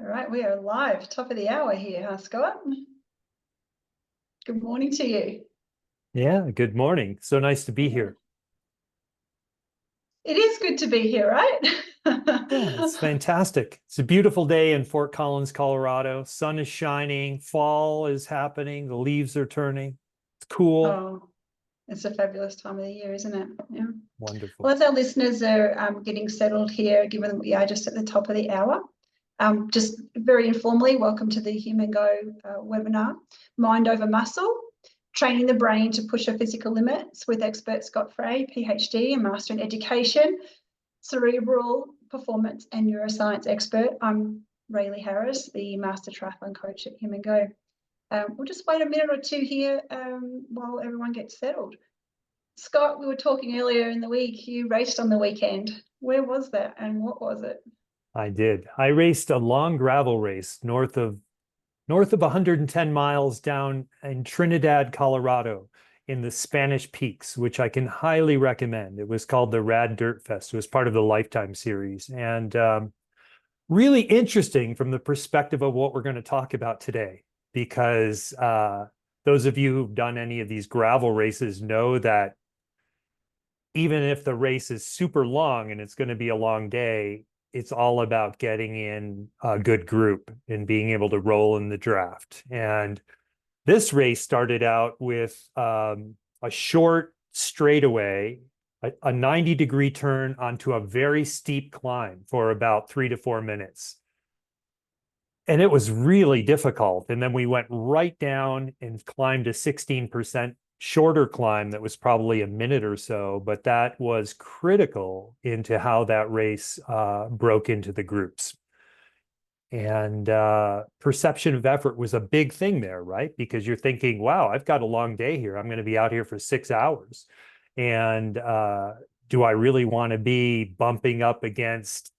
All right, we are live, top of the hour here, huh, Scott? Good morning to you. Yeah, good morning. So nice to be here. It is good to be here, right? Yeah, it's fantastic. It's a beautiful day in Fort Collins, Colorado. Sun is shining, fall is happening, the leaves are turning. It's cool. Oh, it's a fabulous time of the year, isn't it? Yeah. Wonderful. Well, as our listeners are getting settled here, given that we are just at the top of the hour, just very informally, welcome to the Human Go webinar, Mind Over Muscle, Training the Brain to Push Your Physical Limits with expert Scott Frey, PhD and Master in Education, Cerebral Performance and Neuroscience expert. I'm Raeleigh Harris, the Master Triathlon Coach at Human Go. We'll just wait a minute or two here while everyone gets settled. Scott, we were talking earlier in the week, you raced on the weekend. Where was that and what was it? I did. I raced a long gravel race north of 110 miles down in Trinidad, Colorado, in the Spanish Peaks, which I can highly recommend. It was called the Rad Dirt Fest. It was part of the Lifetime series, and really interesting from the perspective of what we're going to talk about today, because those of you who've done any of these gravel races know that even if the race is super long and it's going to be a long day, it's all about getting in a good group and being able to roll in the draft. And this race started out with a short straightaway, a 90-degree turn onto a very steep climb for about 3 to 4 minutes. And it was really difficult. And then we went right down and climbed a 16% shorter climb that was probably a minute or so, but that was critical into how that race broke into the groups. And perception of effort was a big thing there, right? Because you're thinking, wow, I've got a long day here. I'm going to be out here for 6 hours. And do I really want to be bumping up against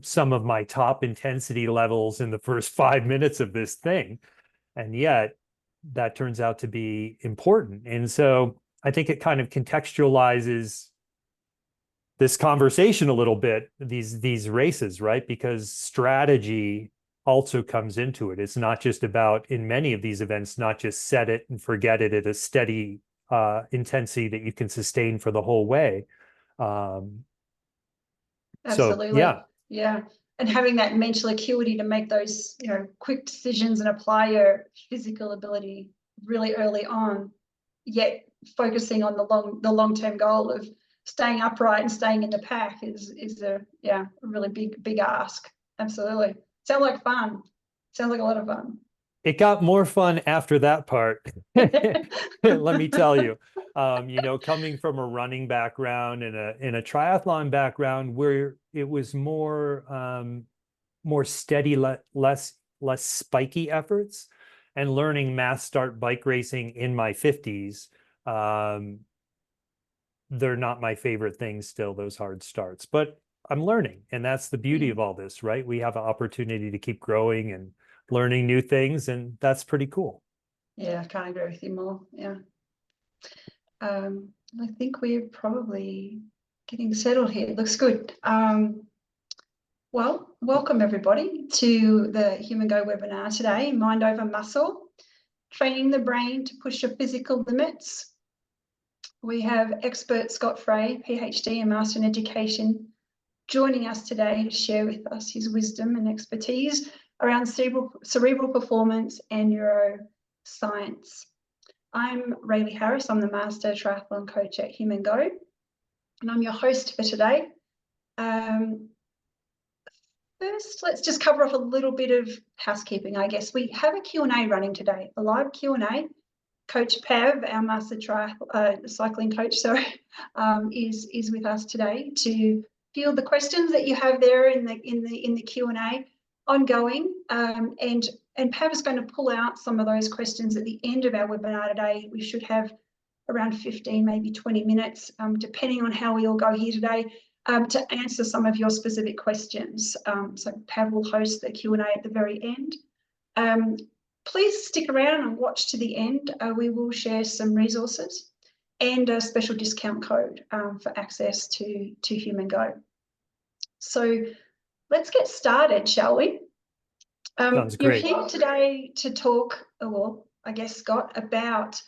some of my top intensity levels in the first 5 minutes of this thing? And yet that turns out to be important. And so I think it kind of contextualizes this conversation a little bit, these races, right? Because strategy also comes into it. It's not just about, in many of these events, not just set it and forget it at a steady intensity that you can sustain for the whole way. Absolutely. Yeah. And having that mental acuity to make those, quick decisions and apply your physical ability really early on, yet focusing on the long-term goal of staying upright and staying in the pack is a really big ask. Absolutely. Sounds like fun. Sounds like a lot of fun. It got more fun after that part. Let me tell you. Coming from a running background and a triathlon background where it was more steady, less spiky efforts, and learning mass start bike racing in my 50s, they're not my favorite things still, those hard starts. But I'm learning, and that's the beauty of all this, right? We have an opportunity to keep growing and learning new things, and that's pretty cool. Yeah, I can't agree with you more. Yeah. I think we're probably getting settled here. It looks good. Well, welcome everybody to the Human Go webinar today, Mind Over Muscle, Training the Brain to Push Your Physical Limits. We have expert Scott Frey, PhD and Master in Education, joining us today to share with us his wisdom and expertise around cerebral performance and neuroscience. I'm Raeleigh Harris. I'm the Master Triathlon Coach at Human Go, and I'm your host for today. First, let's just cover off a little bit of housekeeping, I guess. We have a Q&A running today, a live Q&A. Coach Pav, our Master Cycling Coach, is with us today to field the questions that you have there in the Q&A ongoing. And Pav is going to pull out some of those questions at the end of our webinar today. We should have around 15, maybe 20 minutes, depending on how we all go here today, to answer some of your specific questions. So Pav will host the Q&A at the very end. Please stick around and watch to the end. We will share some resources and a special discount code for access to Human Go. So let's get started, shall we? Sounds You're great. here today to talk, or I guess, Scott, about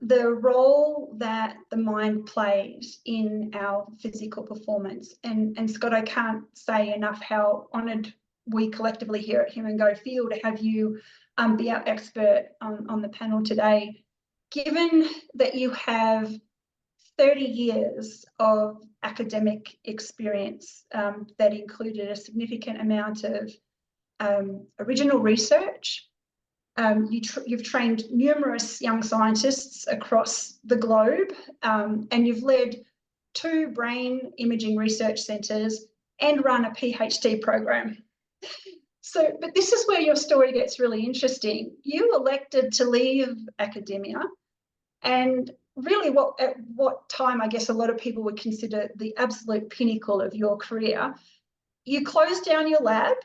the role that the mind plays in our physical performance. And Scott, I can't say enough how honoured we collectively here at Human Go feel to have you be our expert on the panel today. Given that you have 30 years of academic experience that included a significant amount of original research. You've trained numerous young scientists across the globe, and you've led 2 brain imaging research centres and run a PhD program. So, but this is where your story gets really interesting. You elected to leave academia, and really at what time I guess a lot of people would consider the absolute pinnacle of your career, you closed down your lab.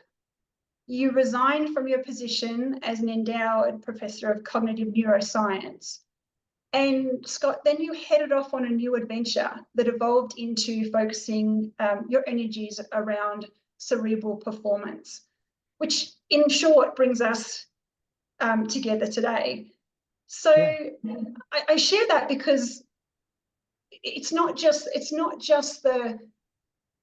You resigned from your position as an endowed professor of cognitive neuroscience. And Scott, then you headed off on a new adventure that evolved into focusing your energies around cerebral performance, which in short brings us together today. So yeah. I share that because it's not just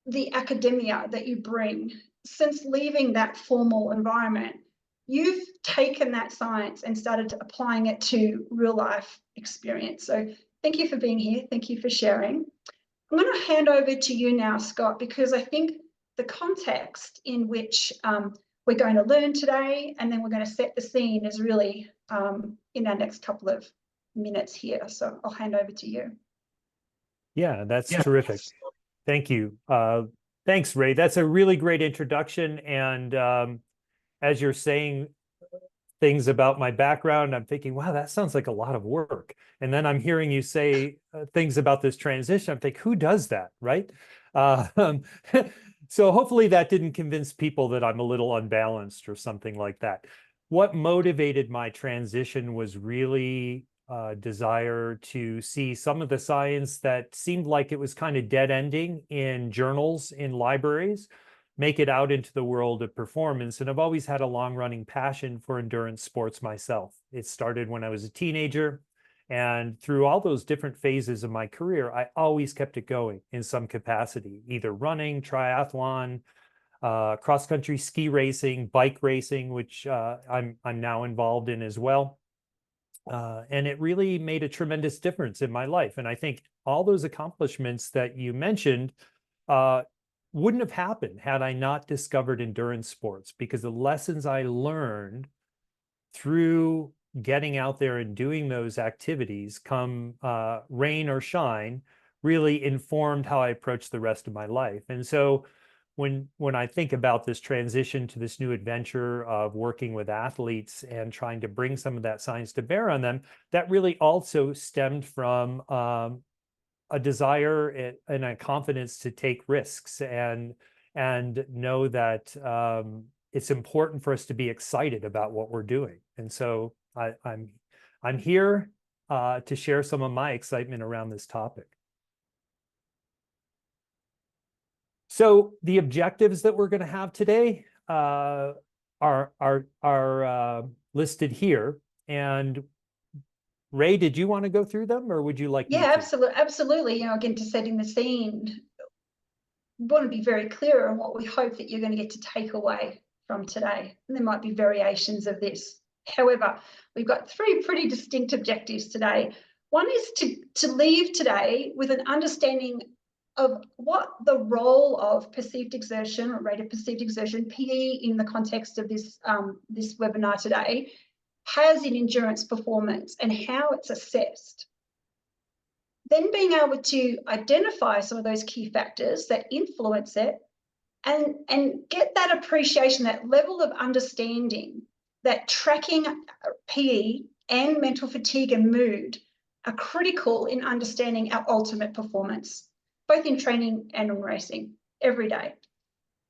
the academia that you bring. Since leaving that formal environment, you've taken that science and started applying it to real life experience. So thank you for being here. Thank you for sharing. I'm going to hand over to you now, Scott, because I think the context in which we're going to learn today, and then we're going to set the scene, is really in our next couple of minutes here. So I'll hand over to you. Yeah, that's terrific. Thank you. Thanks, Ray. That's a really great introduction. And as you're saying things about my background, I'm thinking, wow, that sounds like a lot of work. And then I'm hearing you say things about this transition. I'm thinking, who does that, right? So hopefully that didn't convince people that I'm a little unbalanced or something like that. What motivated my transition was really desire to see some of the science that seemed like it was kind of dead-ending in journals, in libraries, make it out into the world of performance. And I've always had a long-running passion for endurance sports myself. It started when I was a teenager, and through all those different phases of my career, I always kept it going in some capacity, either running, triathlon, cross-country ski racing, bike racing, which I'm now involved in as well. And it really made a tremendous difference in my life. And I think all those accomplishments that you mentioned wouldn't have happened had I not discovered endurance sports, because the lessons I learned through getting out there and doing those activities, come rain or shine, really informed how I approached the rest of my life. And so when I think about this transition to this new adventure of working with athletes and trying to bring some of that science to bear on them, that really also stemmed from a desire and a confidence to take risks and know that it's important for us to be excited about what we're doing. And so I'm here to share some of my excitement around this topic. So the objectives that we're going to have today are listed here. And Ray, did you want to go through them, or would you like me to? Absolutely. You know, again, to setting the scene, we want to be very clear on what we hope that you're going to get to take away from today. And there might be variations of this. However, we've got 3 pretty distinct objectives today. One is to leave today with an understanding of what the role of perceived exertion, or rate of perceived exertion, PE, in the context of this, this webinar today, has in endurance performance and how it's assessed. Then being able to identify some of those key factors that influence it, and get that appreciation, that level of understanding that tracking PE and mental fatigue and mood are critical in understanding our ultimate performance, both in training and in racing every day.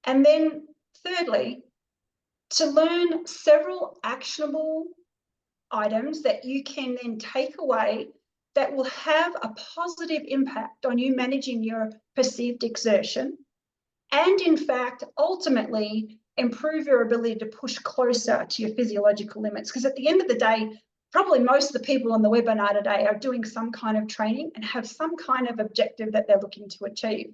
And then thirdly, to learn several actionable items that you can then take away that will have a positive impact on you managing your perceived exertion, and in fact, ultimately improve your ability to push closer to your physiological limits. Because at the end of the day, probably most of the people on the webinar today are doing some kind of training and have some kind of objective that they're looking to achieve.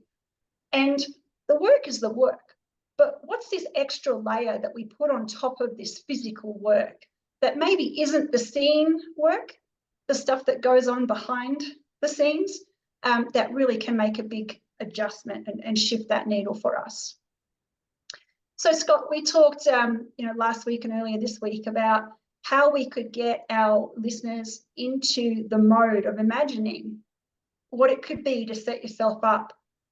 And the work is the work. But what's this extra layer that we put on top of this physical work that maybe isn't the scene work, the stuff that goes on behind the scenes, that really can make a big adjustment and shift that needle for us. So Scott, we talked last week and earlier this week about how we could get our listeners into the mode of imagining what it could be to set yourself up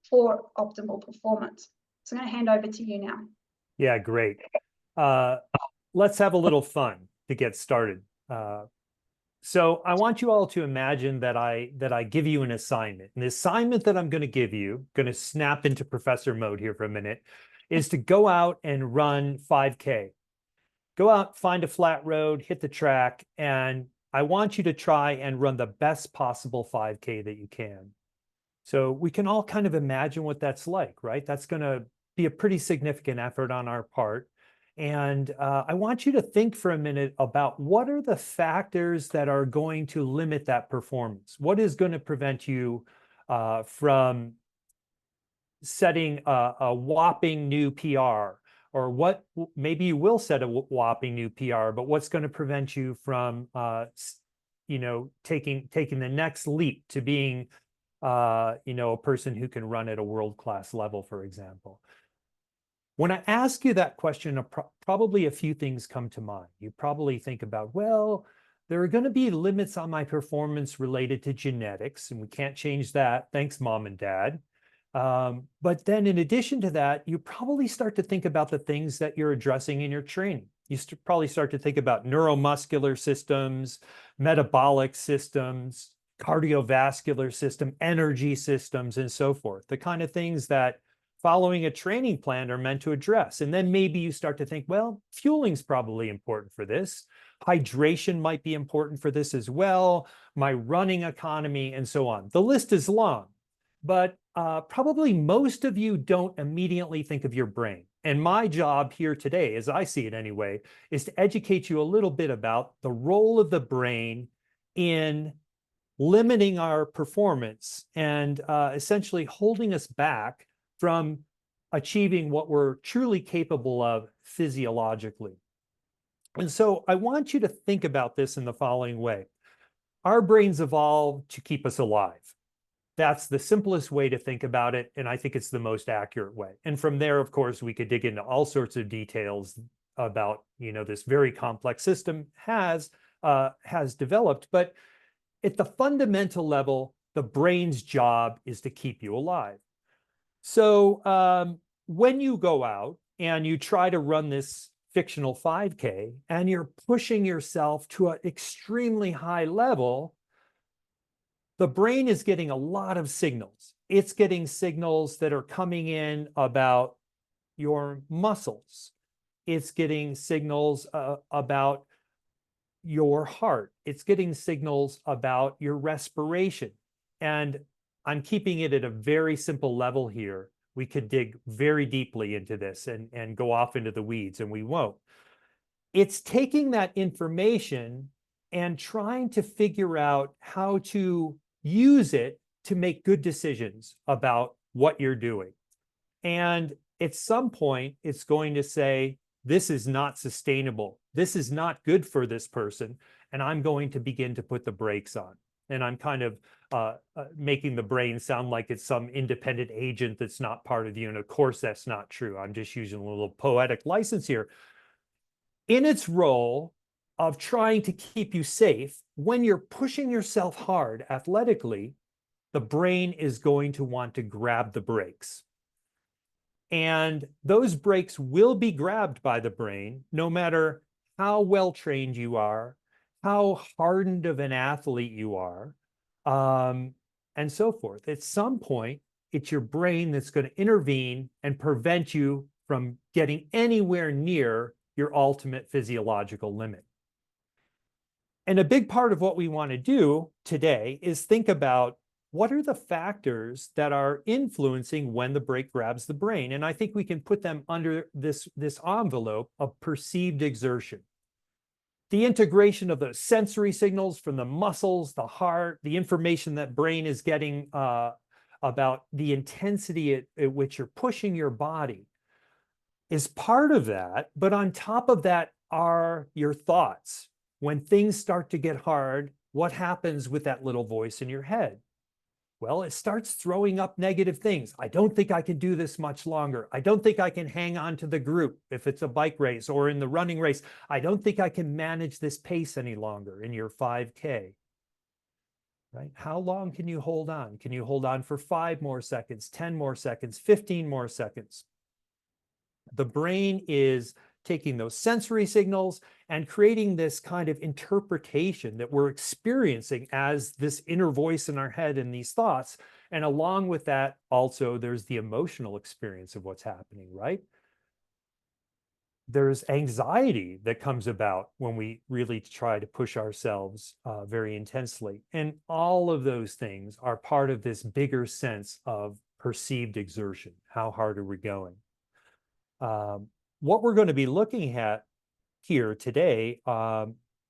for optimal performance. So I'm going to hand over to you now. Yeah, great. Let's have a little fun to get started. So I want you all to imagine that I give you an assignment. And the assignment that I'm going to give you, going to snap into professor mode here for a minute, is to go out and run 5K. Go out, find a flat road, hit the track, and I want you to try and run the best possible 5K that you can. So we can all kind of imagine what that's like, right? That's going to be a pretty significant effort on our part. And I want you to think for a minute about what are the factors that are going to limit that performance? What is going to prevent you from setting a whopping new PR? Or what, maybe you will set a whopping new PR, but what's going to prevent you from, taking the next leap to being, a person who can run at a world-class level, for example? When I ask you that question, probably a few things come to mind. You probably think about, well, there are going to be limits on my performance related to genetics, and we can't change that. Thanks, Mom and Dad. But then in addition to that, you probably start to think about the things that you're addressing in your training. You probably start to think about neuromuscular systems, metabolic systems, cardiovascular system, energy systems, and so forth. The kind of things that following a training plan are meant to address. And then maybe you start to think, well, fueling's probably important for this. Hydration might be important for this as well. My running economy, and so on. The list is long, but probably most of you don't immediately think of your brain. And my job here today, as I see it anyway, is to educate you a little bit about the role of the brain in limiting our performance and essentially holding us back from achieving what we're truly capable of physiologically. And so I want you to think about this in the following way. Our brains evolved to keep us alive. That's the simplest way to think about it, and I think it's the most accurate way. And from there, of course, we could dig into all sorts of details about, this very complex system has developed. But at the fundamental level, the brain's job is to keep you alive. So when you go out and you try to run this fictional 5K and you're pushing yourself to an extremely high level, the brain is getting a lot of signals. It's getting signals that are coming in about your muscles. It's getting signals about your heart. It's getting signals about your respiration. And I'm keeping it at a very simple level here. We could dig very deeply into this and go off into the weeds, and we won't. It's taking that information and trying to figure out how to use it to make good decisions about what you're doing. And at some point, it's going to say, this is not sustainable. This is not good for this person. And I'm going to begin to put the brakes on. And I'm kind of making the brain sound like it's some independent agent that's not part of you. And of course, that's not true. I'm just using a little poetic license here. In its role of trying to keep you safe, when you're pushing yourself hard athletically, the brain is going to want to grab the brakes. And those brakes will be grabbed by the brain, no matter how well trained you are, how hardened of an athlete you are, and so forth. At some point, it's your brain that's going to intervene and prevent you from getting anywhere near your ultimate physiological limit. And a big part of what we want to do today is think about what are the factors that are influencing when the brake grabs the brain? And I think we can put them under this envelope of perceived exertion. The integration of the sensory signals from the muscles, the heart, the information that brain is getting about the intensity at which you're pushing your body is part of that. But on top of that are your thoughts. When things start to get hard, what happens with that little voice in your head? Well, it starts throwing up negative things. I don't think I can do this much longer. I don't think I can hang on to the group if it's a bike race, or in the running race. I don't think I can manage this pace any longer in your 5K. Right? How long can you hold on? Can you hold on for 5 more seconds, 10 more seconds, 15 more seconds? The brain is taking those sensory signals and creating this kind of interpretation that we're experiencing as this inner voice in our head and these thoughts. And along with that, also, there's the emotional experience of what's happening, right? There's anxiety that comes about when we really try to push ourselves very intensely. And all of those things are part of this bigger sense of perceived exertion. How hard are we going? What we're going to be looking at here today,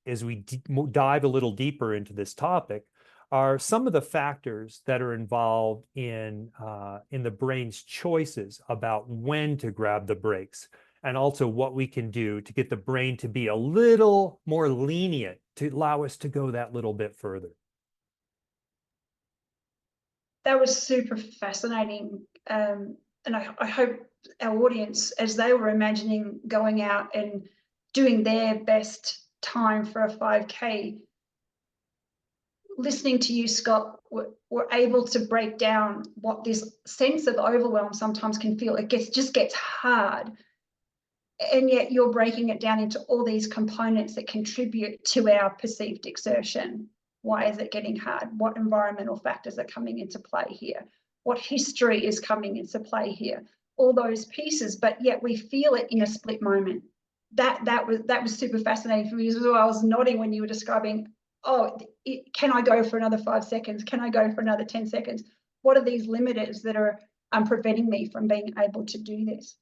as we dive a little deeper into this topic, are some of the factors that are involved in the brain's choices about when to grab the brakes, and also what we can do to get the brain to be a little more lenient to allow us to go that little bit further. That was super fascinating. And I hope our audience, as they were imagining going out and doing their best time for a 5K, listening to you, Scott, were able to break down what this sense of overwhelm sometimes can feel. It just gets hard. And yet you're breaking it down into all these components that contribute to our perceived exertion. Why is it getting hard? What environmental factors are coming into play here? What history is coming into play here? All those pieces, but yet we feel it in a split moment. That was super fascinating for me as well. I was nodding when you were describing, can I go for another 5 seconds? Can I go for another 10 seconds? What are these limiters that are preventing me from being able to do this?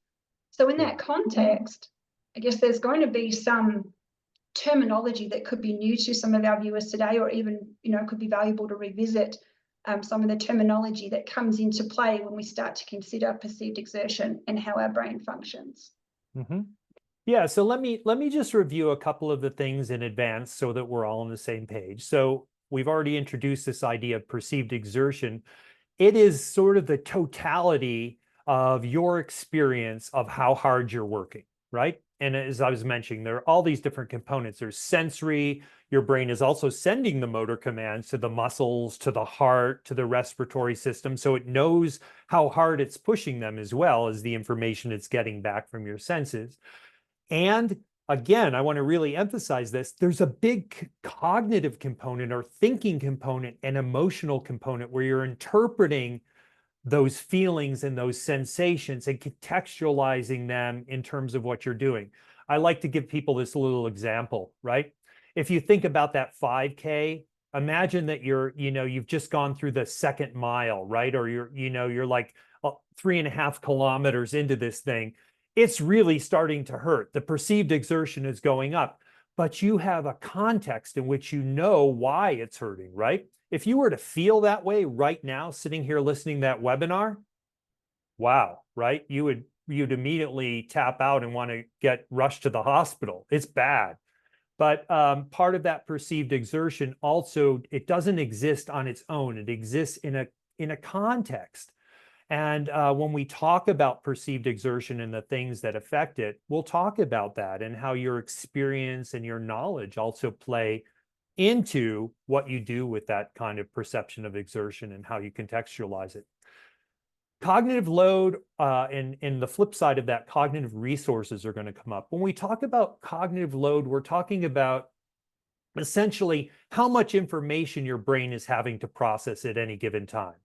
So in that context, I guess there's going to be some terminology that could be new to some of our viewers today, or even, could be valuable to revisit some of the terminology that comes into play when we start to consider perceived exertion and how our brain functions. Mm-hmm. Yeah, so let me just review a couple of the things in advance so that we're all on the same page. So we've already introduced this idea of perceived exertion. It is sort of the totality of your experience of how hard you're working, right? And as I was mentioning, there are all these different components. There's sensory. Your brain is also sending the motor commands to the muscles, to the heart, to the respiratory system. So it knows how hard it's pushing them, as well as the information it's getting back from your senses. And again, I want to really emphasize this. There's a big cognitive component, or thinking component, and emotional component, where you're interpreting those feelings and those sensations and contextualizing them in terms of what you're doing. I like to give people this little example, right? If you think about that 5K, imagine that you've just gone through the second mile, right? Or you're like 3.5 kilometers into this thing. It's really starting to hurt. The perceived exertion is going up, but you have a context in which you know why it's hurting, right? If you were to feel that way right now, sitting here listening to that webinar, wow, right? You'd immediately tap out and want to get rushed to the hospital. It's bad. But part of that perceived exertion also, it doesn't exist on its own. It exists in a context. And when we talk about perceived exertion and the things that affect it, we'll talk about that and how your experience and your knowledge also play into what you do with that kind of perception of exertion and how you contextualize it. Cognitive load, and the flip side of that, cognitive resources are going to come up. When we talk about cognitive load, we're talking about essentially how much information your brain is having to process at any given time.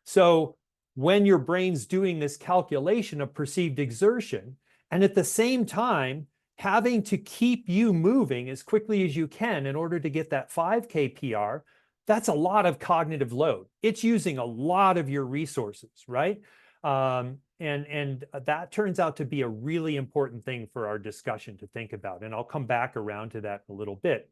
So when your brain's doing this calculation of perceived exertion, and at the same time having to keep you moving as quickly as you can in order to get that 5K PR, that's a lot of cognitive load. It's using a lot of your resources, right? And that turns out to be a really important thing for our discussion to think about. And I'll come back around to that in a little bit.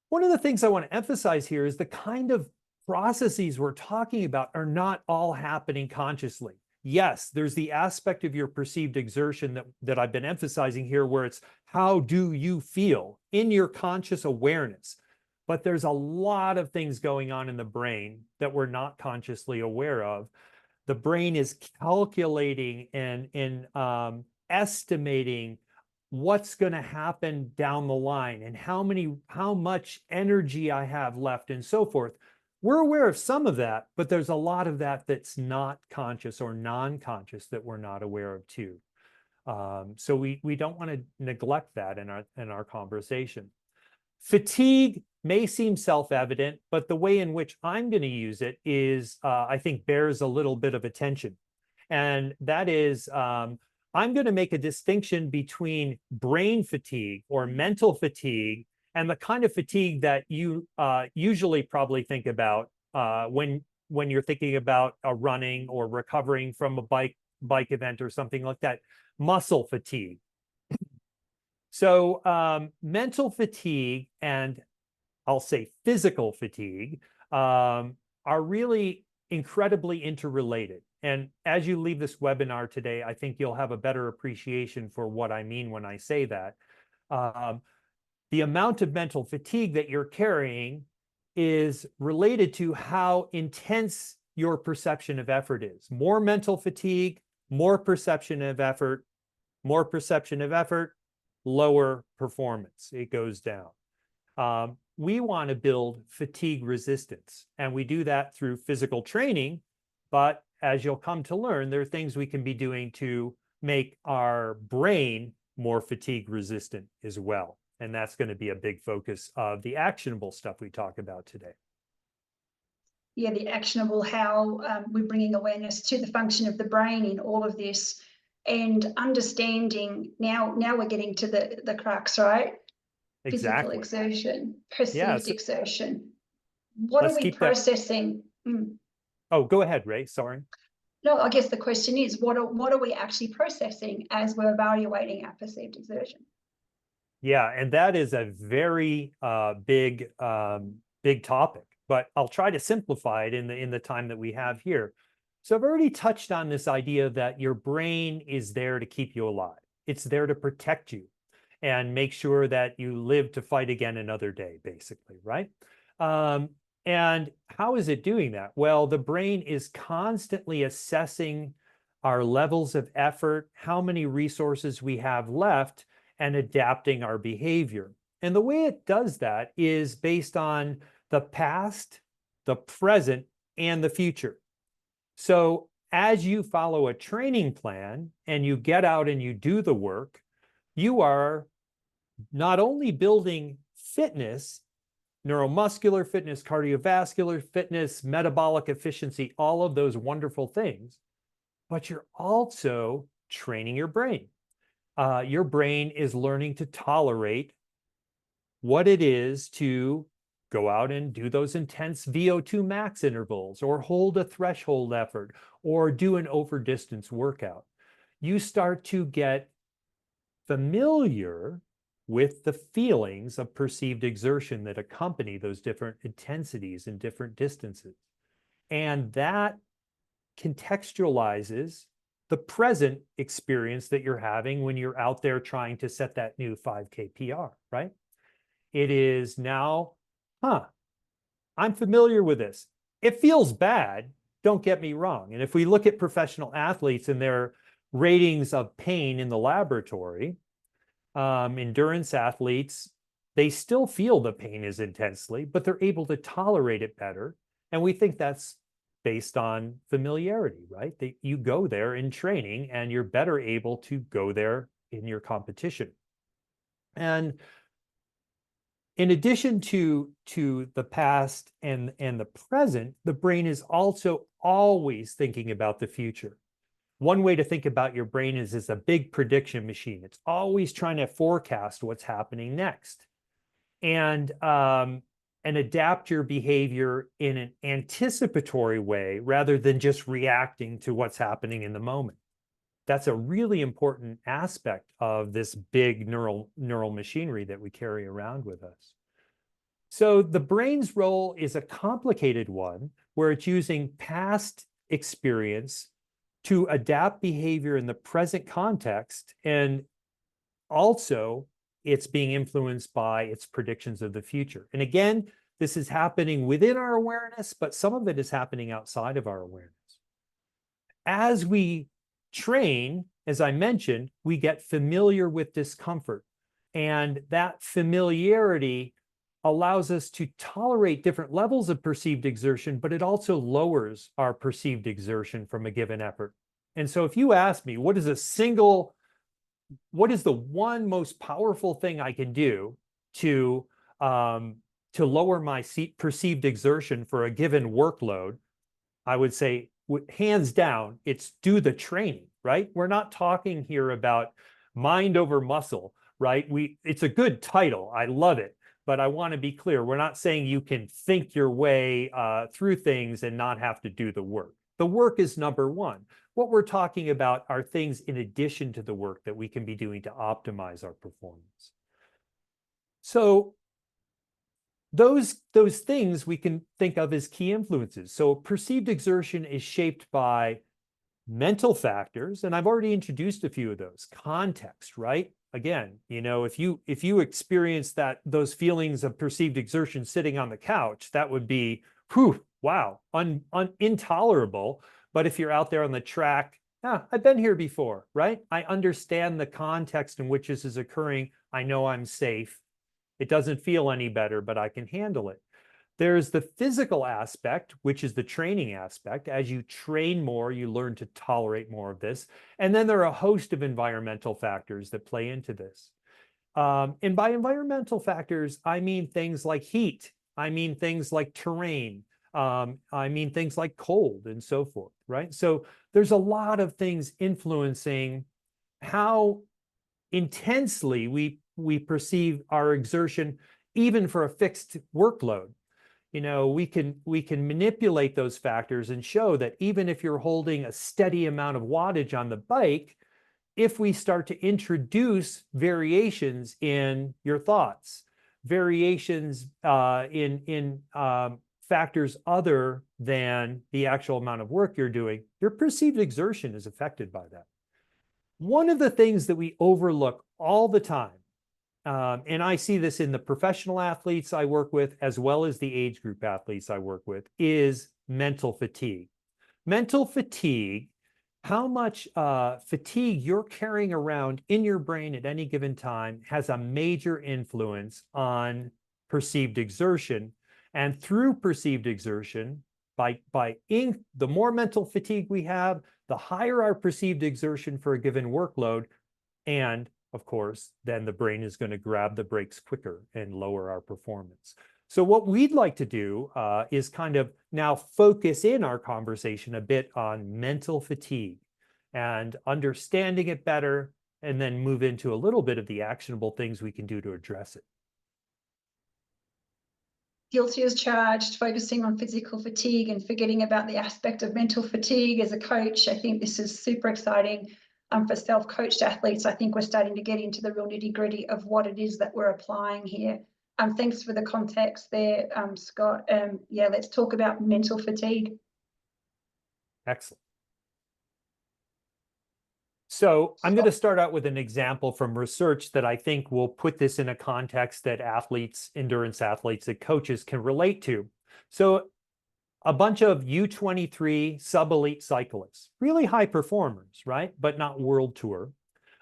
One of the things I want to emphasize here is the kind of processes we're talking about are not all happening consciously. Yes, there's the aspect of your perceived exertion that I've been emphasizing here, where it's how do you feel in your conscious awareness. But there's a lot of things going on in the brain that we're not consciously aware of. The brain is calculating and estimating what's going to happen down the line and how much energy I have left and so forth. We're aware of some of that, but there's a lot of that that's not conscious or non-conscious that we're not aware of too. So we don't want to neglect that in our conversation. Fatigue may seem self-evident, but the way in which I'm going to use it is, I think, bears a little bit of attention. And that is, I'm going to make a distinction between brain fatigue or mental fatigue and the kind of fatigue that you usually probably think about when you're thinking about running or recovering from a bike event or something like that, muscle fatigue. So mental fatigue and I'll say physical fatigue are really incredibly interrelated. And as you leave this webinar today, I think you'll have a better appreciation for what I mean when I say that. The amount of mental fatigue that you're carrying is related to how intense your perception of effort is. More mental fatigue, more perception of effort, lower performance. It goes down. We want to build fatigue resistance, and we do that through physical training. But as you'll come to learn, there are things we can be doing to make our brain more fatigue resistant as well. And that's going to be a big focus of the actionable stuff we talk about today. Yeah, the actionable, how we're bringing awareness to the function of the brain in all of this, and understanding now we're getting to the crux, right? Physical Exactly. exertion, perceived exertion. What are Let's we keep that. processing? Oh, go ahead, Ray. Sorry. No, I guess the question is, what are we actually processing as we're evaluating our perceived exertion? Yeah, and that is a very big topic, but I'll try to simplify it in the time that we have here. So I've already touched on this idea that your brain is there to keep you alive. It's there to protect you and make sure that you live to fight again another day, basically, right? And how is it doing that? Well, the brain is constantly assessing our levels of effort, how many resources we have left, and adapting our behavior. And the way it does that is based on the past, the present, and the future. So as you follow a training plan and you get out and you do the work, you are not only building fitness, neuromuscular fitness, cardiovascular fitness, metabolic efficiency, all of those wonderful things, but you're also training your brain. Your brain is learning to tolerate what it is to go out and do those intense VO2 max intervals, or hold a threshold effort, or do an over-distance workout. You start to get familiar with the feelings of perceived exertion that accompany those different intensities and different distances. And that contextualizes the present experience that you're having when you're out there trying to set that new 5K PR, right? It is now, I'm familiar with this. It feels bad, don't get me wrong. And if we look at professional athletes and their ratings of pain in the laboratory, endurance athletes, they still feel the pain as intensely, but they're able to tolerate it better. And we think that's based on familiarity, right? You go there in training and you're better able to go there in your competition. And in addition to the past and the present, the brain is also always thinking about the future. One way to think about your brain is as a big prediction machine. It's always trying to forecast what's happening next. And and adapt your behavior in an anticipatory way rather than just reacting to what's happening in the moment. That's a really important aspect of this big neural machinery that we carry around with us. So the brain's role is a complicated one where it's using past experience to adapt behavior in the present context, and also it's being influenced by its predictions of the future. And again, this is happening within our awareness, but some of it is happening outside of our awareness. As we train, as I mentioned, we get familiar with discomfort, and that familiarity allows us to tolerate different levels of perceived exertion, but it also lowers our perceived exertion from a given effort. And so if you ask me, what is the one most powerful thing I can do to lower my perceived exertion for a given workload, I would say, hands down, it's do the training, right? We're not talking here about mind over muscle, right? It's a good title. I love it. But I want to be clear, we're not saying you can think your way through things and not have to do the work. The work is number one. What we're talking about are things in addition to the work that we can be doing to optimize our performance. So those things we can think of as key influences. So perceived exertion is shaped by mental factors, and I've already introduced a few of those. Context, right? Again, if you experience those feelings of perceived exertion sitting on the couch, that would be, whew, wow, intolerable. But if you're out there on the track, I've been here before, right? I understand the context in which this is occurring. I know I'm safe. It doesn't feel any better, but I can handle it. There's the physical aspect, which is the training aspect. As you train more, you learn to tolerate more of this. And then there are a host of environmental factors that play into this. And by environmental factors, I mean things like heat. I mean things like terrain. I mean things like cold and so forth, right? So there's a lot of things influencing how intensely we perceive our exertion, even for a fixed workload. We can manipulate those factors and show that even if you're holding a steady amount of wattage on the bike, if we start to introduce variations in your thoughts, variations in factors other than the actual amount of work you're doing, your perceived exertion is affected by that. One of the things that we overlook all the time, and I see this in the professional athletes I work with, as well as the age group athletes I work with, is mental fatigue. Mental fatigue, how much fatigue you're carrying around in your brain at any given time, has a major influence on perceived exertion. And through perceived exertion, the more mental fatigue we have, the higher our perceived exertion for a given workload. And of course, then the brain is going to grab the brakes quicker and lower our performance. So what we'd like to do is kind of now focus in our conversation a bit on mental fatigue and understanding it better, and then move into a little bit of the actionable things we can do to address it. Guilty as charged, focusing on physical fatigue and forgetting about the aspect of mental fatigue. As a coach, I think this is super exciting. For self-coached athletes, I think we're starting to get into the real nitty-gritty of what it is that we're applying here. Thanks for the context there, Scott. Yeah, let's talk about mental fatigue. Excellent. So I'm going to start out with an example from research that I think will put this in a context that athletes, endurance athletes, that coaches can relate to. So a bunch of U23 sub-elite cyclists, really high performers, right? But not world tour,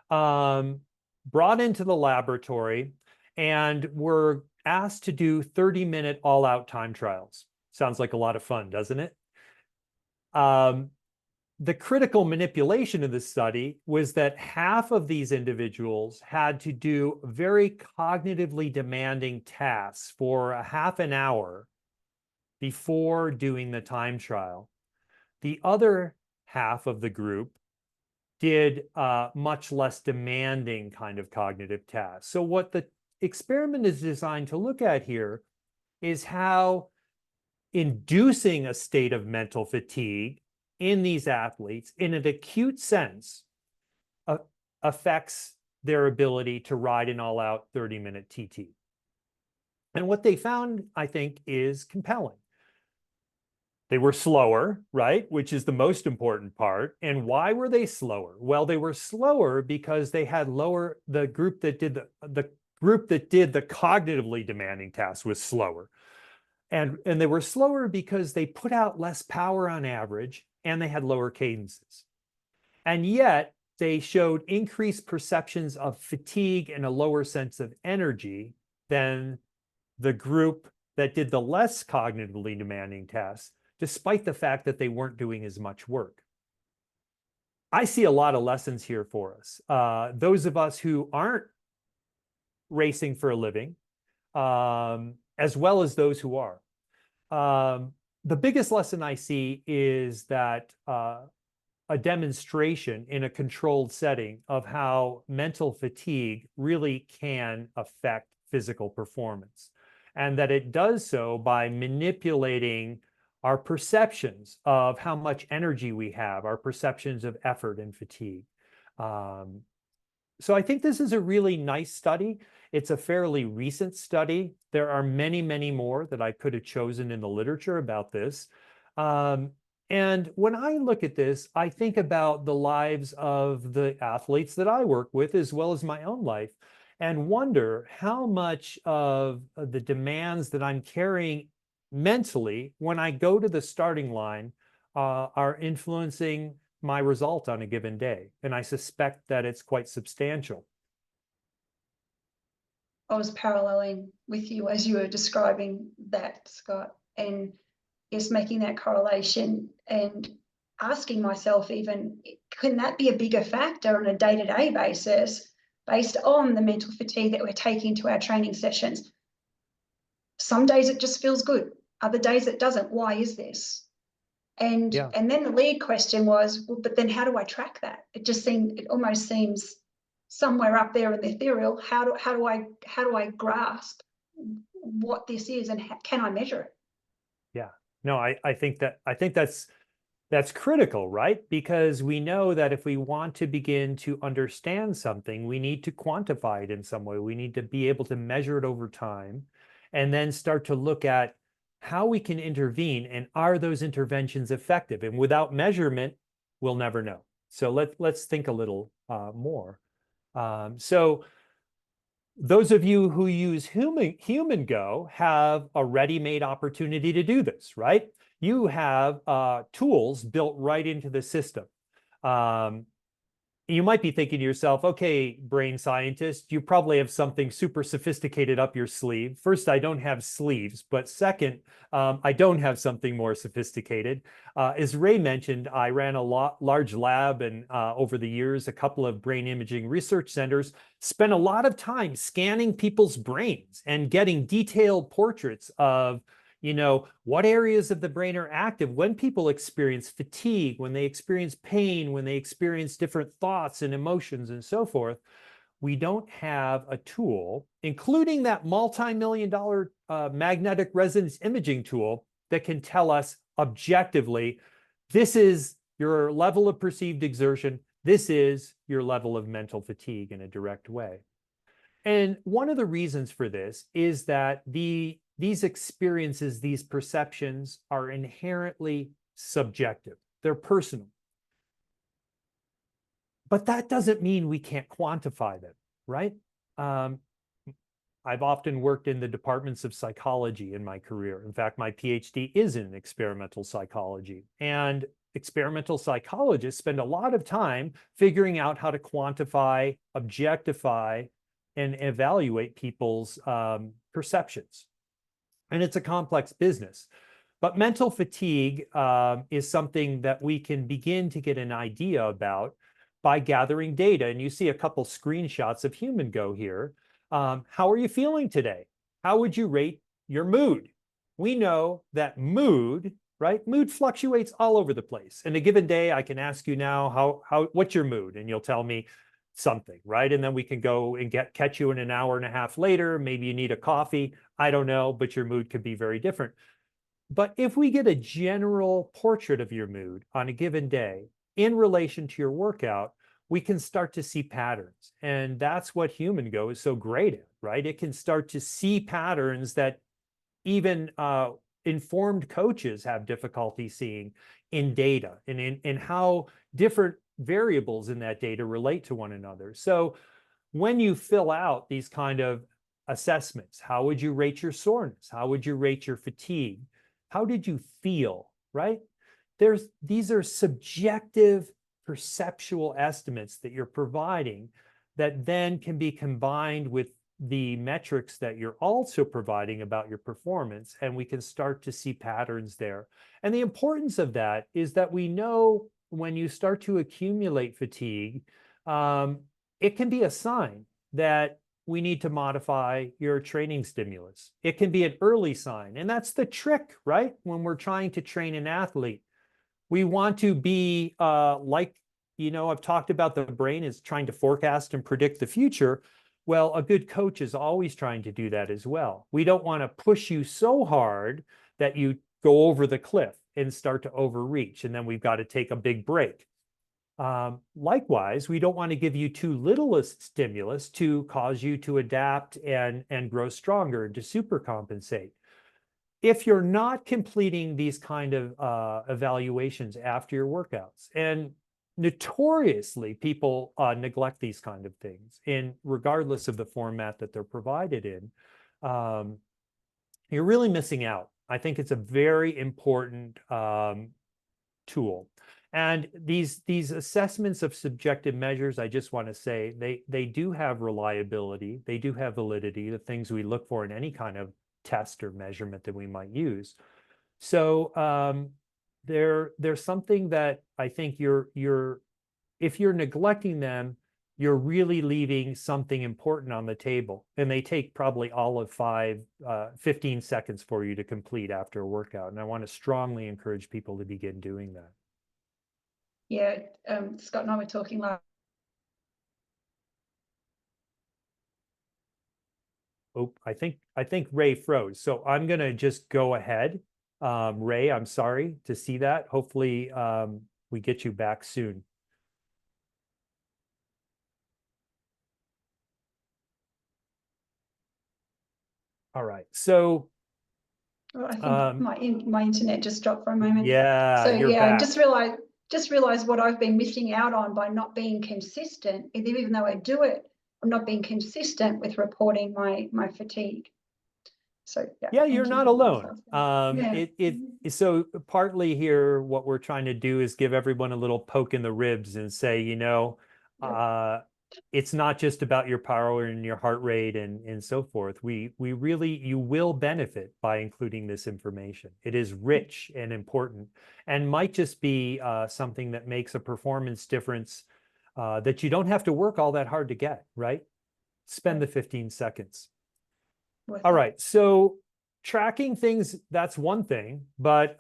brought into the laboratory and were asked to do 30-minute all-out time trials. Sounds like a lot of fun, doesn't it? The critical manipulation of this study was that half of these individuals had to do very cognitively demanding tasks for a half an hour before doing the time trial. The other half of the group did much less demanding kind of cognitive tasks. So what the experiment is designed to look at here is how inducing a state of mental fatigue in these athletes in an acute sense affects their ability to ride an all-out 30-minute TT. And what they found, I think, is compelling. They were slower, right? Which is the most important part. And why were they slower? Well, they were slower because they had the group that did the cognitively demanding tasks was slower. And they were slower because they put out less power on average and they had lower cadences. And yet they showed increased perceptions of fatigue and a lower sense of energy than the group that did the less cognitively demanding tasks, despite the fact that they weren't doing as much work. I see a lot of lessons here for us. Those of us who aren't racing for a living, as well as those who are. The biggest lesson I see is that a demonstration in a controlled setting of how mental fatigue really can affect physical performance, and that it does so by manipulating our perceptions of how much energy we have, our perceptions of effort and fatigue. So I think this is a really nice study. It's a fairly recent study. There are many, many more that I could have chosen in the literature about this. And when I look at this, I think about the lives of the athletes that I work with, as well as my own life, and wonder how much of the demands that I'm carrying mentally when I go to the starting line are influencing my result on a given day. And I suspect that it's quite substantial. I was paralleling with you as you were describing that, Scott, and is making that correlation and asking myself even, can that be a bigger factor on a day-to-day basis based on the mental fatigue that we're taking to our training sessions? Some days it just feels good. Other days it doesn't. Why is this? And then the lead question was, well, but then how do I track that? It almost seems somewhere up there in the ethereal. How do I grasp what this is, and can I measure it? Yeah, no, I think that's critical, right? Because we know that if we want to begin to understand something, we need to quantify it in some way. We need to be able to measure it over time, and then start to look at how we can intervene, and are those interventions effective? And without measurement, we'll never know. So let's think a little more. So those of you who use Human Go have a ready-made opportunity to do this, right? You have tools built right into the system. You might be thinking to yourself, okay, brain scientist, you probably have something super sophisticated up your sleeve. First, I don't have sleeves, but second, I don't have something more sophisticated. As Ray mentioned, I ran a large lab, and over the years, a couple of brain imaging research centers, spent a lot of time scanning people's brains and getting detailed portraits of what areas of the brain are active when people experience fatigue, when they experience pain, when they experience different thoughts and emotions and so forth. We don't have a tool, including that multi-million-dollar magnetic resonance imaging tool, that can tell us objectively, this is your level of perceived exertion, this is your level of mental fatigue in a direct way. And one of the reasons for this is that these experiences, these perceptions, are inherently subjective. They're personal. But that doesn't mean we can't quantify them, right? I've often worked in the departments of psychology in my career. In fact, my PhD is in experimental psychology. And experimental psychologists spend a lot of time figuring out how to quantify, objectify, and evaluate people's perceptions. And it's a complex business. But mental fatigue is something that we can begin to get an idea about by gathering data. And you see a couple screenshots of Human Go here. How are you feeling today? How would you rate your mood? We know that mood, right? Mood fluctuates all over the place. In a given day, I can ask you now, what's your mood? And you'll tell me something, right? And then we can go and catch you in an hour and a half later. Maybe you need a coffee. I don't know, but your mood could be very different. But if we get a general portrait of your mood on a given day in relation to your workout, we can start to see patterns. And that's what Human Go is so great at, right? It can start to see patterns that even informed coaches have difficulty seeing in data and in how different variables in that data relate to one another. So when you fill out these kind of assessments, how would you rate your soreness? How would you rate your fatigue? How did you feel, right? These are subjective perceptual estimates that you're providing that then can be combined with the metrics that you're also providing about your performance, and we can start to see patterns there. And the importance of that is that we know when you start to accumulate fatigue, it can be a sign that we need to modify your training stimulus. It can be an early sign, and that's the trick, right? When we're trying to train an athlete, we want to be like, I've talked about the brain is trying to forecast and predict the future. Well, a good coach is always trying to do that as well. We don't want to push you so hard that you go over the cliff and start to overreach, and then we've got to take a big break. Likewise, we don't want to give you too little a stimulus to cause you to adapt and grow stronger and to supercompensate. If you're not completing these kind of evaluations after your workouts, and notoriously people neglect these kind of things, and regardless of the format that they're provided in, you're really missing out. I think it's a very important tool. And these assessments of subjective measures, I just want to say, they do have reliability, they do have validity, the things we look for in any kind of test or measurement that we might use. So there's something that I think if you're neglecting them, you're really leaving something important on the table. And they take probably all of 15 seconds for you to complete after a workout. And I want to strongly encourage people to begin doing that. Yeah, Scott and I were talking last. Oh, I think Ray froze. So I'm going to just go ahead. Ray, I'm sorry to see that. Hopefully we get you back soon. All right. So Oh, I think my internet just dropped for a moment. yeah, So you're yeah, back. I just realized what I've been missing out on by not being consistent. Even though I do it, I'm not being consistent with reporting my fatigue. So yeah, you're not alone. So partly here, what we're trying to do is give everyone a little poke in the ribs and say, it's not just about your power and your heart rate and so forth. You will benefit by including this information. It is rich and important, and might just be something that makes a performance difference that you don't have to work all that hard to get, right? Spend the 15 seconds. All right, so tracking things, that's one thing, but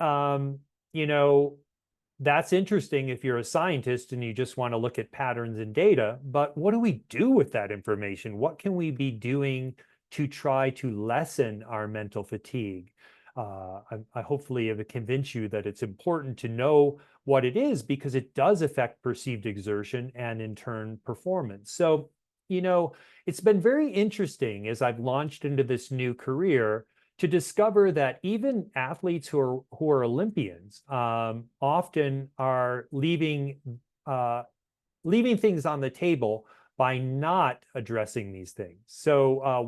that's interesting if you're a scientist and you just want to look at patterns and data, but what do we do with that information? What can we be doing to try to lessen our mental fatigue? I hopefully have convinced you that it's important to know what it is, because it does affect perceived exertion and in turn performance. So, it's been very interesting as I've launched into this new career to discover that even athletes who are Olympians often are leaving things on the table by not addressing these things. So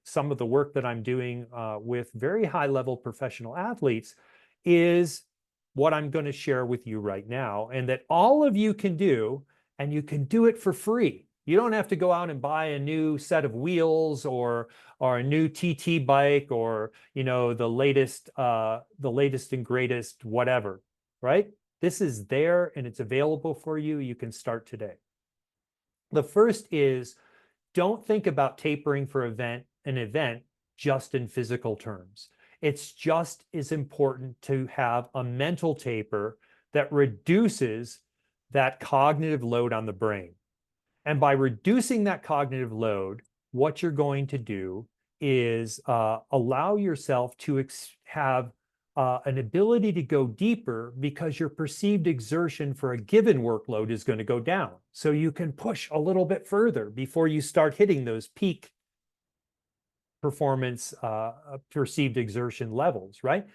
some of the work that I'm doing with very high level professional athletes is what I'm going to share with you right now, and that all of you can do, and you can do it for free. You don't have to go out and buy a new set of wheels or a new TT bike or the latest and greatest whatever, right? This is there and it's available for you. You can start today. The first is, don't think about tapering for an event just in physical terms. It's just as important to have a mental taper that reduces that cognitive load on the brain. And by reducing that cognitive load, what you're going to do is allow yourself to have an ability to go deeper, because your perceived exertion for a given workload is going to go down. So you can push a little bit further before you start hitting those peak performance perceived exertion levels, right?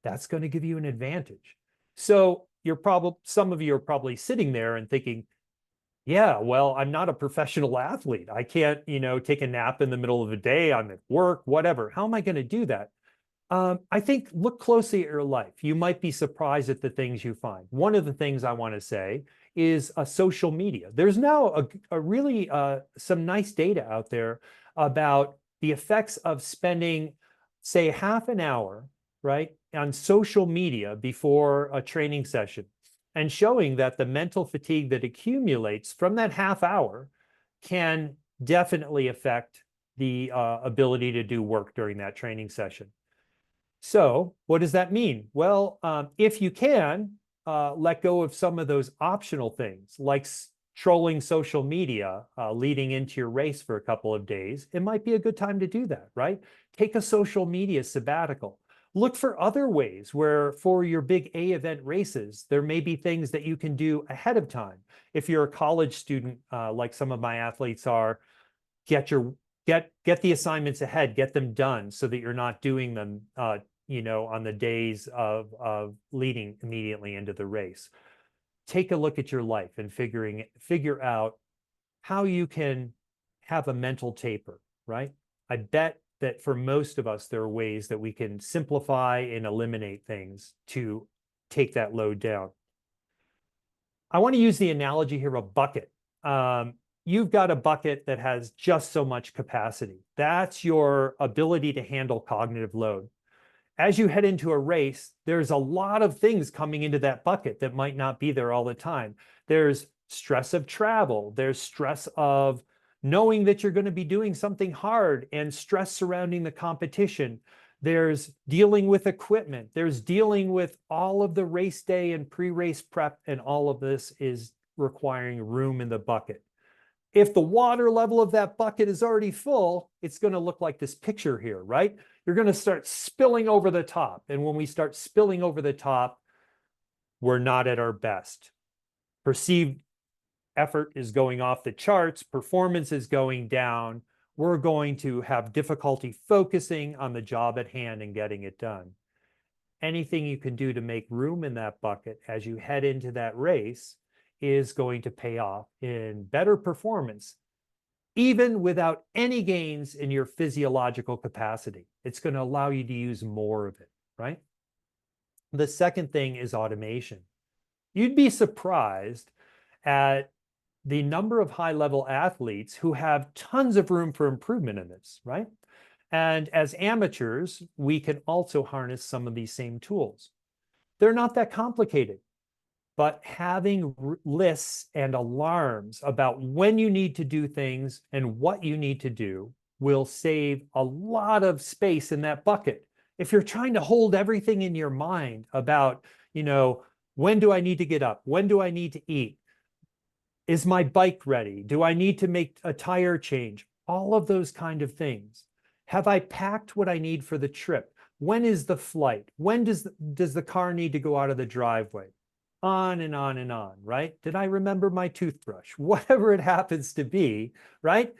That's going to give you an advantage. So some of you are probably sitting there and thinking, yeah, well, I'm not a professional athlete. I can't, take a nap in the middle of the day. I'm at work, whatever. How am I going to do that? I think look closely at your life. You might be surprised at the things you find. One of the things I want to say is social media. There's now a really some nice data out there about the effects of spending, say, half an hour, right, on social media before a training session, and showing that the mental fatigue that accumulates from that half hour can definitely affect the ability to do work during that training session. So what does that mean? Well, if you can, let go of some of those optional things, like trolling social media leading into your race for a couple of days. It might be a good time to do that, right? Take a social media sabbatical. Look for other ways where, for your big A event races, there may be things that you can do ahead of time. If you're a college student, like some of my athletes are, get the assignments ahead, get them done so that you're not doing them on the days of leading immediately into the race. Take a look at your life and figure out how you can have a mental taper, right? I bet that for most of us, there are ways that we can simplify and eliminate things to take that load down. I want to use the analogy here of a bucket. You've got a bucket that has just so much capacity. That's your ability to handle cognitive load. As you head into a race, there's a lot of things coming into that bucket that might not be there all the time. There's stress of travel. There's stress of knowing that you're going to be doing something hard, and stress surrounding the competition. There's dealing with equipment. There's dealing with all of the race day and pre-race prep, and all of this is requiring room in the bucket. If the water level of that bucket is already full, it's going to look like this picture here, right? You're going to start spilling over the top. And when we start spilling over the top, we're not at our best. Perceived effort is going off the charts. Performance is going down. We're going to have difficulty focusing on the job at hand and getting it done. Anything you can do to make room in that bucket as you head into that race is going to pay off in better performance, even without any gains in your physiological capacity. It's going to allow you to use more of it, right? The second thing is automation. You'd be surprised at the number of high-level athletes who have tons of room for improvement in this, right? And as amateurs, we can also harness some of these same tools. They're not that complicated. But having lists and alarms about when you need to do things and what you need to do will save a lot of space in that bucket. If you're trying to hold everything in your mind about, when do I need to get up? When do I need to eat? Is my bike ready? Do I need to make a tire change? All of those kind of things. Have I packed what I need for the trip? When is the flight? When does the car need to go out of the driveway? On and on and on, right? Did I remember my toothbrush? Whatever it happens to be, right?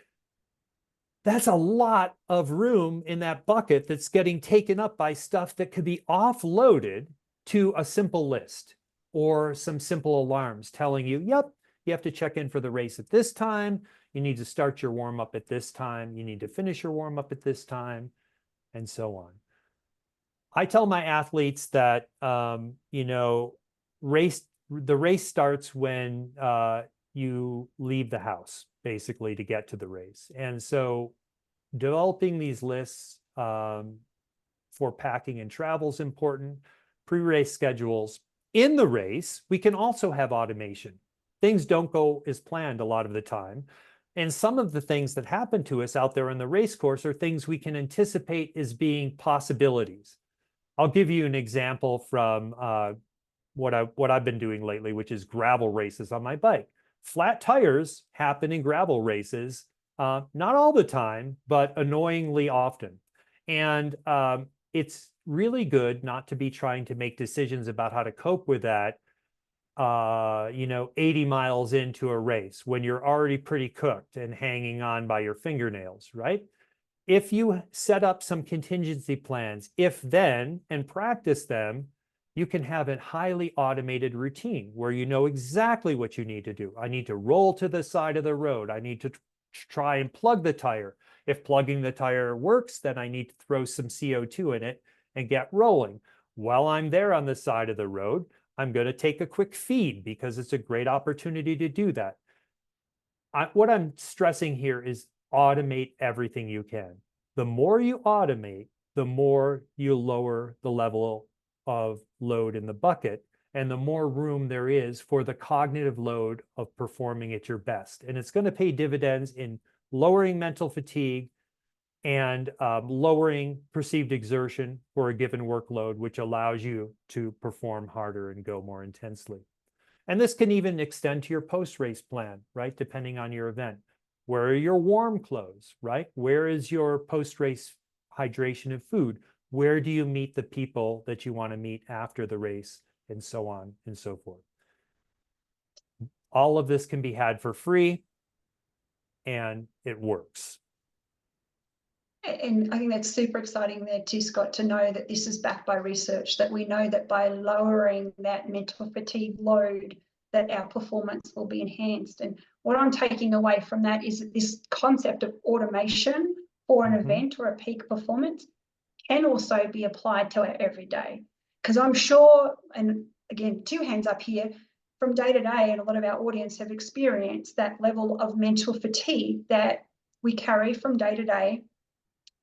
That's a lot of room in that bucket that's getting taken up by stuff that could be offloaded to a simple list or some simple alarms telling you, yep, you have to check in for the race at this time. You need to start your warm-up at this time. You need to finish your warm-up at this time, and so on. I tell my athletes that, the race starts when you leave the house, basically, to get to the race. And so developing these lists for packing and travel is important. Pre-race schedules. In the race, we can also have automation. Things don't go as planned a lot of the time. And some of the things that happen to us out there in the race course are things we can anticipate as being possibilities. I'll give you an example from what I've been doing lately, which is gravel races on my bike. flat tires happen in gravel races, not all the time, but annoyingly often. And it's really good not to be trying to make decisions about how to cope with that, 80 miles into a race when you're already pretty cooked and hanging on by your fingernails, right? If you set up some contingency plans, if then, and practice them, you can have a highly automated routine where you know exactly what you need to do. I need to roll to the side of the road. I need to try and plug the tire. If plugging the tire works, then I need to throw some CO2 in it and get rolling. While I'm there on the side of the road, I'm going to take a quick feed because it's a great opportunity to do that. What I'm stressing here is automate everything you can. The more you automate, the more you lower the level of load in the bucket, and the more room there is for the cognitive load of performing at your best. And it's going to pay dividends in lowering mental fatigue and lowering perceived exertion for a given workload, which allows you to perform harder and go more intensely. And this can even extend to your post-race plan, right? Depending on your event. Where are your warm clothes, right? Where is your post-race hydration and food? Where do you meet the people that you want to meet after the race, and so on and so forth? All of this can be had for free, and it works. And I think that's super exciting there too, Scott, to know that this is backed by research, that we know that by lowering that mental fatigue load, that our performance will be enhanced. And what I'm taking away from that is this concept of automation for an event or a peak performance can also be applied to our everyday. Because I'm sure, and again, 2 hands up here, from day to day, and a lot of our audience have experienced that level of mental fatigue that we carry from day to day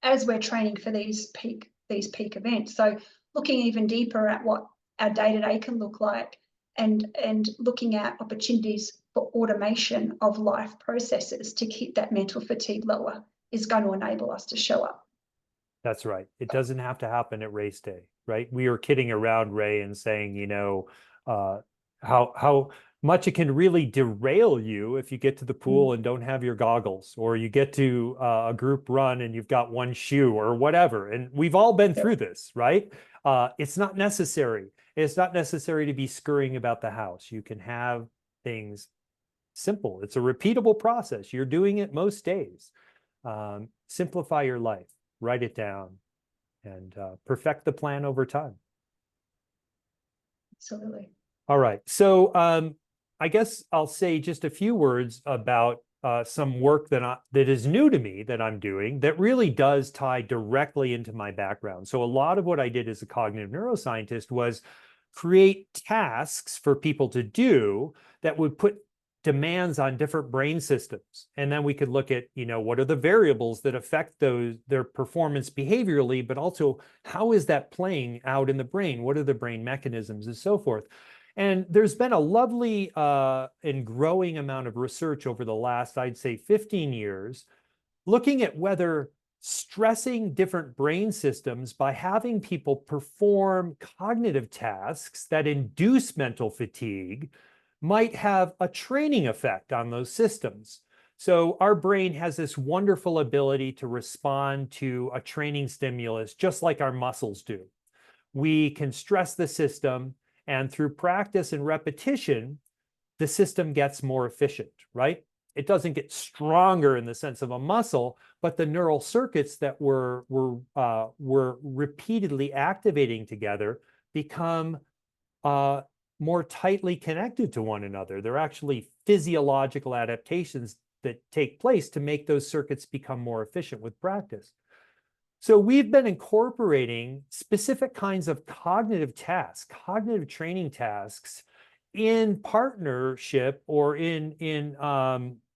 as we're training for these peak events. So looking even deeper at what our day-to-day can look like, and looking at opportunities for automation of life processes to keep that mental fatigue lower is going to enable us to show up. That's right. It doesn't have to happen at race day, right? We were kidding around, Ray, and saying, how much it can really derail you if you get to the pool and don't have your goggles, or you get to a group run and you've got one shoe or whatever. And we've all been through this, right? It's not necessary. It's not necessary to be scurrying about the house. You can have things simple. It's a repeatable process. You're doing it most days. Simplify your life, write it down, and perfect the plan over time. Absolutely. All right. So I guess I'll say just a few words about some work that is new to me that I'm doing that really does tie directly into my background. So a lot of what I did as a cognitive neuroscientist was create tasks for people to do that would put demands on different brain systems. And then we could look at, what are the variables that affect their performance behaviorally, but also how is that playing out in the brain? What are the brain mechanisms and so forth? And there's been a lovely and growing amount of research over the last, I'd say, 15 years, looking at whether stressing different brain systems by having people perform cognitive tasks that induce mental fatigue might have a training effect on those systems. So our brain has this wonderful ability to respond to a training stimulus, just like our muscles do. We can stress the system, and through practice and repetition, the system gets more efficient, right? It doesn't get stronger in the sense of a muscle, but the neural circuits that we're repeatedly activating together become more tightly connected to one another. They're actually physiological adaptations that take place to make those circuits become more efficient with practice. So we've been incorporating specific kinds of cognitive tasks, cognitive training tasks, in partnership or in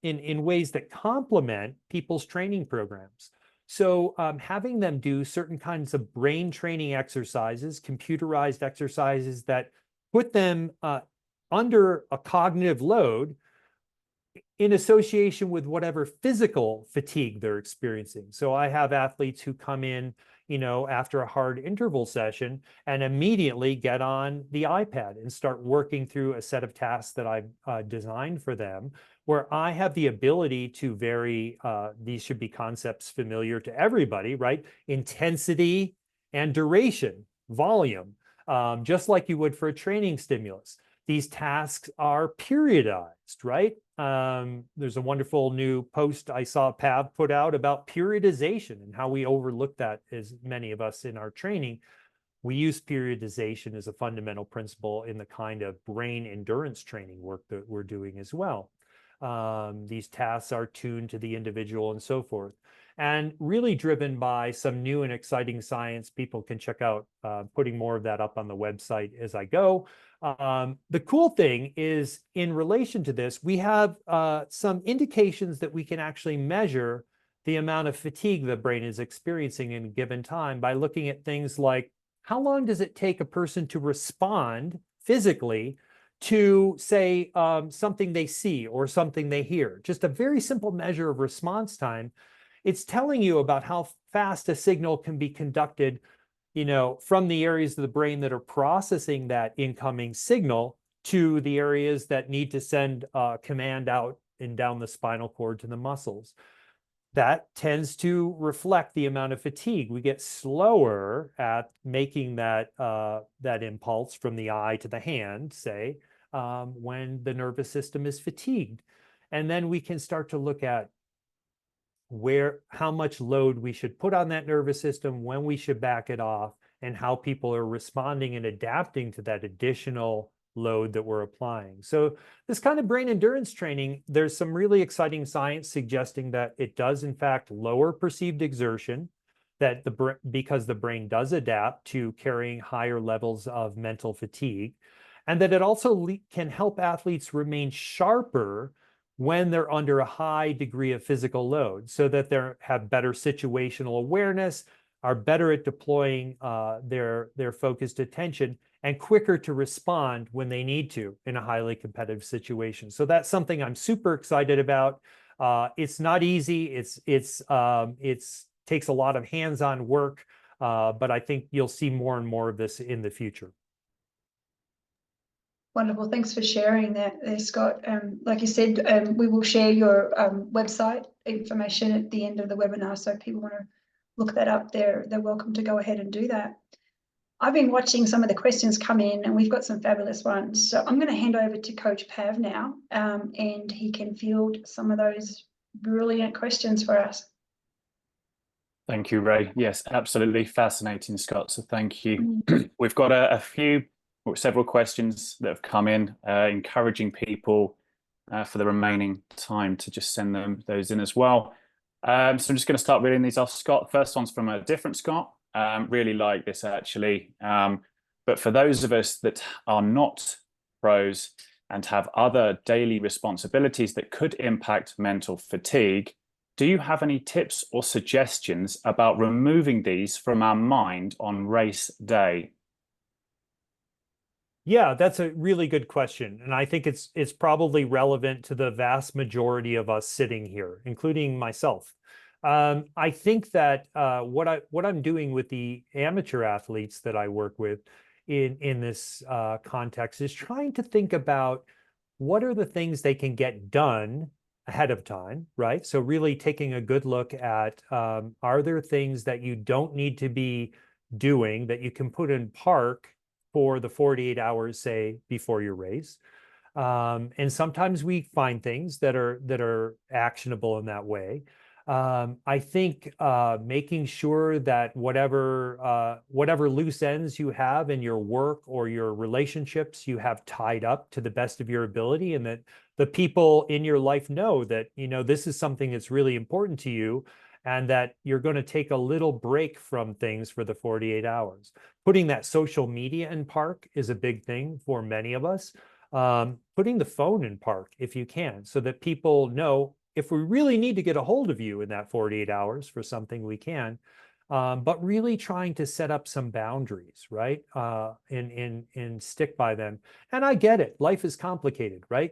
ways that complement people's training programs. So having them do certain kinds of brain training exercises, computerized exercises that put them under a cognitive load in association with whatever physical fatigue they're experiencing. So I have athletes who come in, after a hard interval session and immediately get on the iPad and start working through a set of tasks that I've designed for them, where I have the ability to vary, these should be concepts familiar to everybody, right? Intensity and duration, volume, just like you would for a training stimulus. These tasks are periodized, right? There's a wonderful new post I saw Pav put out about periodization and how we overlook that, as many of us in our training. We use periodization as a fundamental principle in the kind of brain endurance training work that we're doing as well. These tasks are tuned to the individual and so forth, and really driven by some new and exciting science. People can check out, putting more of that up on the website as I go. The cool thing is, in relation to this, we have some indications that we can actually measure the amount of fatigue the brain is experiencing in a given time by looking at things like, how long does it take a person to respond physically to, say, something they see or something they hear? Just a very simple measure of response time. It's telling you about how fast a signal can be conducted, from the areas of the brain that are processing that incoming signal to the areas that need to send a command out and down the spinal cord to the muscles. That tends to reflect the amount of fatigue. We get slower at making that impulse from the eye to the hand, say, when the nervous system is fatigued. And then we can start to look at how much load we should put on that nervous system, when we should back it off, and how people are responding and adapting to that additional load that we're applying. So this kind of brain endurance training, there's some really exciting science suggesting that it does in fact lower perceived exertion, that because the brain does adapt to carrying higher levels of mental fatigue, and that it also can help athletes remain sharper when they're under a high degree of physical load, so that they have better situational awareness, are better at deploying their focused attention, and quicker to respond when they need to in a highly competitive situation. So that's something I'm super excited about. It's not easy. It's takes a lot of hands-on work, but I think you'll see more and more of this in the future. Wonderful. Thanks for sharing that there, Scott. Like you said, we will share your website information at the end of the webinar. So if people want to look that up, they're welcome to go ahead and do that. I've been watching some of the questions come in, and we've got some fabulous ones. So I'm going to hand over to Coach Pav now, and he can field some of those brilliant questions for us. Thank you, Ray. Yes, absolutely fascinating, Scott. So thank you. We've got several questions that have come in, encouraging people for the remaining time to just send those in as well. So I'm just going to start reading these off, Scott. First one's from a different Scott. Really like this, actually. But for those of us that are not pros and have other daily responsibilities that could impact mental fatigue, do you have any tips or suggestions about removing these from our mind on race day? Yeah, that's a really good question. And I think it's probably relevant to the vast majority of us sitting here, including myself. I think that what I'm doing with the amateur athletes that I work with in this context is trying to think about what are the things they can get done ahead of time, right? So really taking a good look at, are there things that you don't need to be doing that you can put in park for the 48 hours, say, before your race? And sometimes we find things that are actionable in that way. I think making sure that whatever loose ends you have in your work or your relationships, you have tied up to the best of your ability, and that the people in your life know that, this is something that's really important to you, and that you're going to take a little break from things for the 48 hours. Putting that social media in park is a big thing for many of us. Putting the phone in park if you can, so that people know if we really need to get a hold of you in that 48 hours for something, we can. But really trying to set up some boundaries, right? And stick by them. And I get it. Life is complicated, right?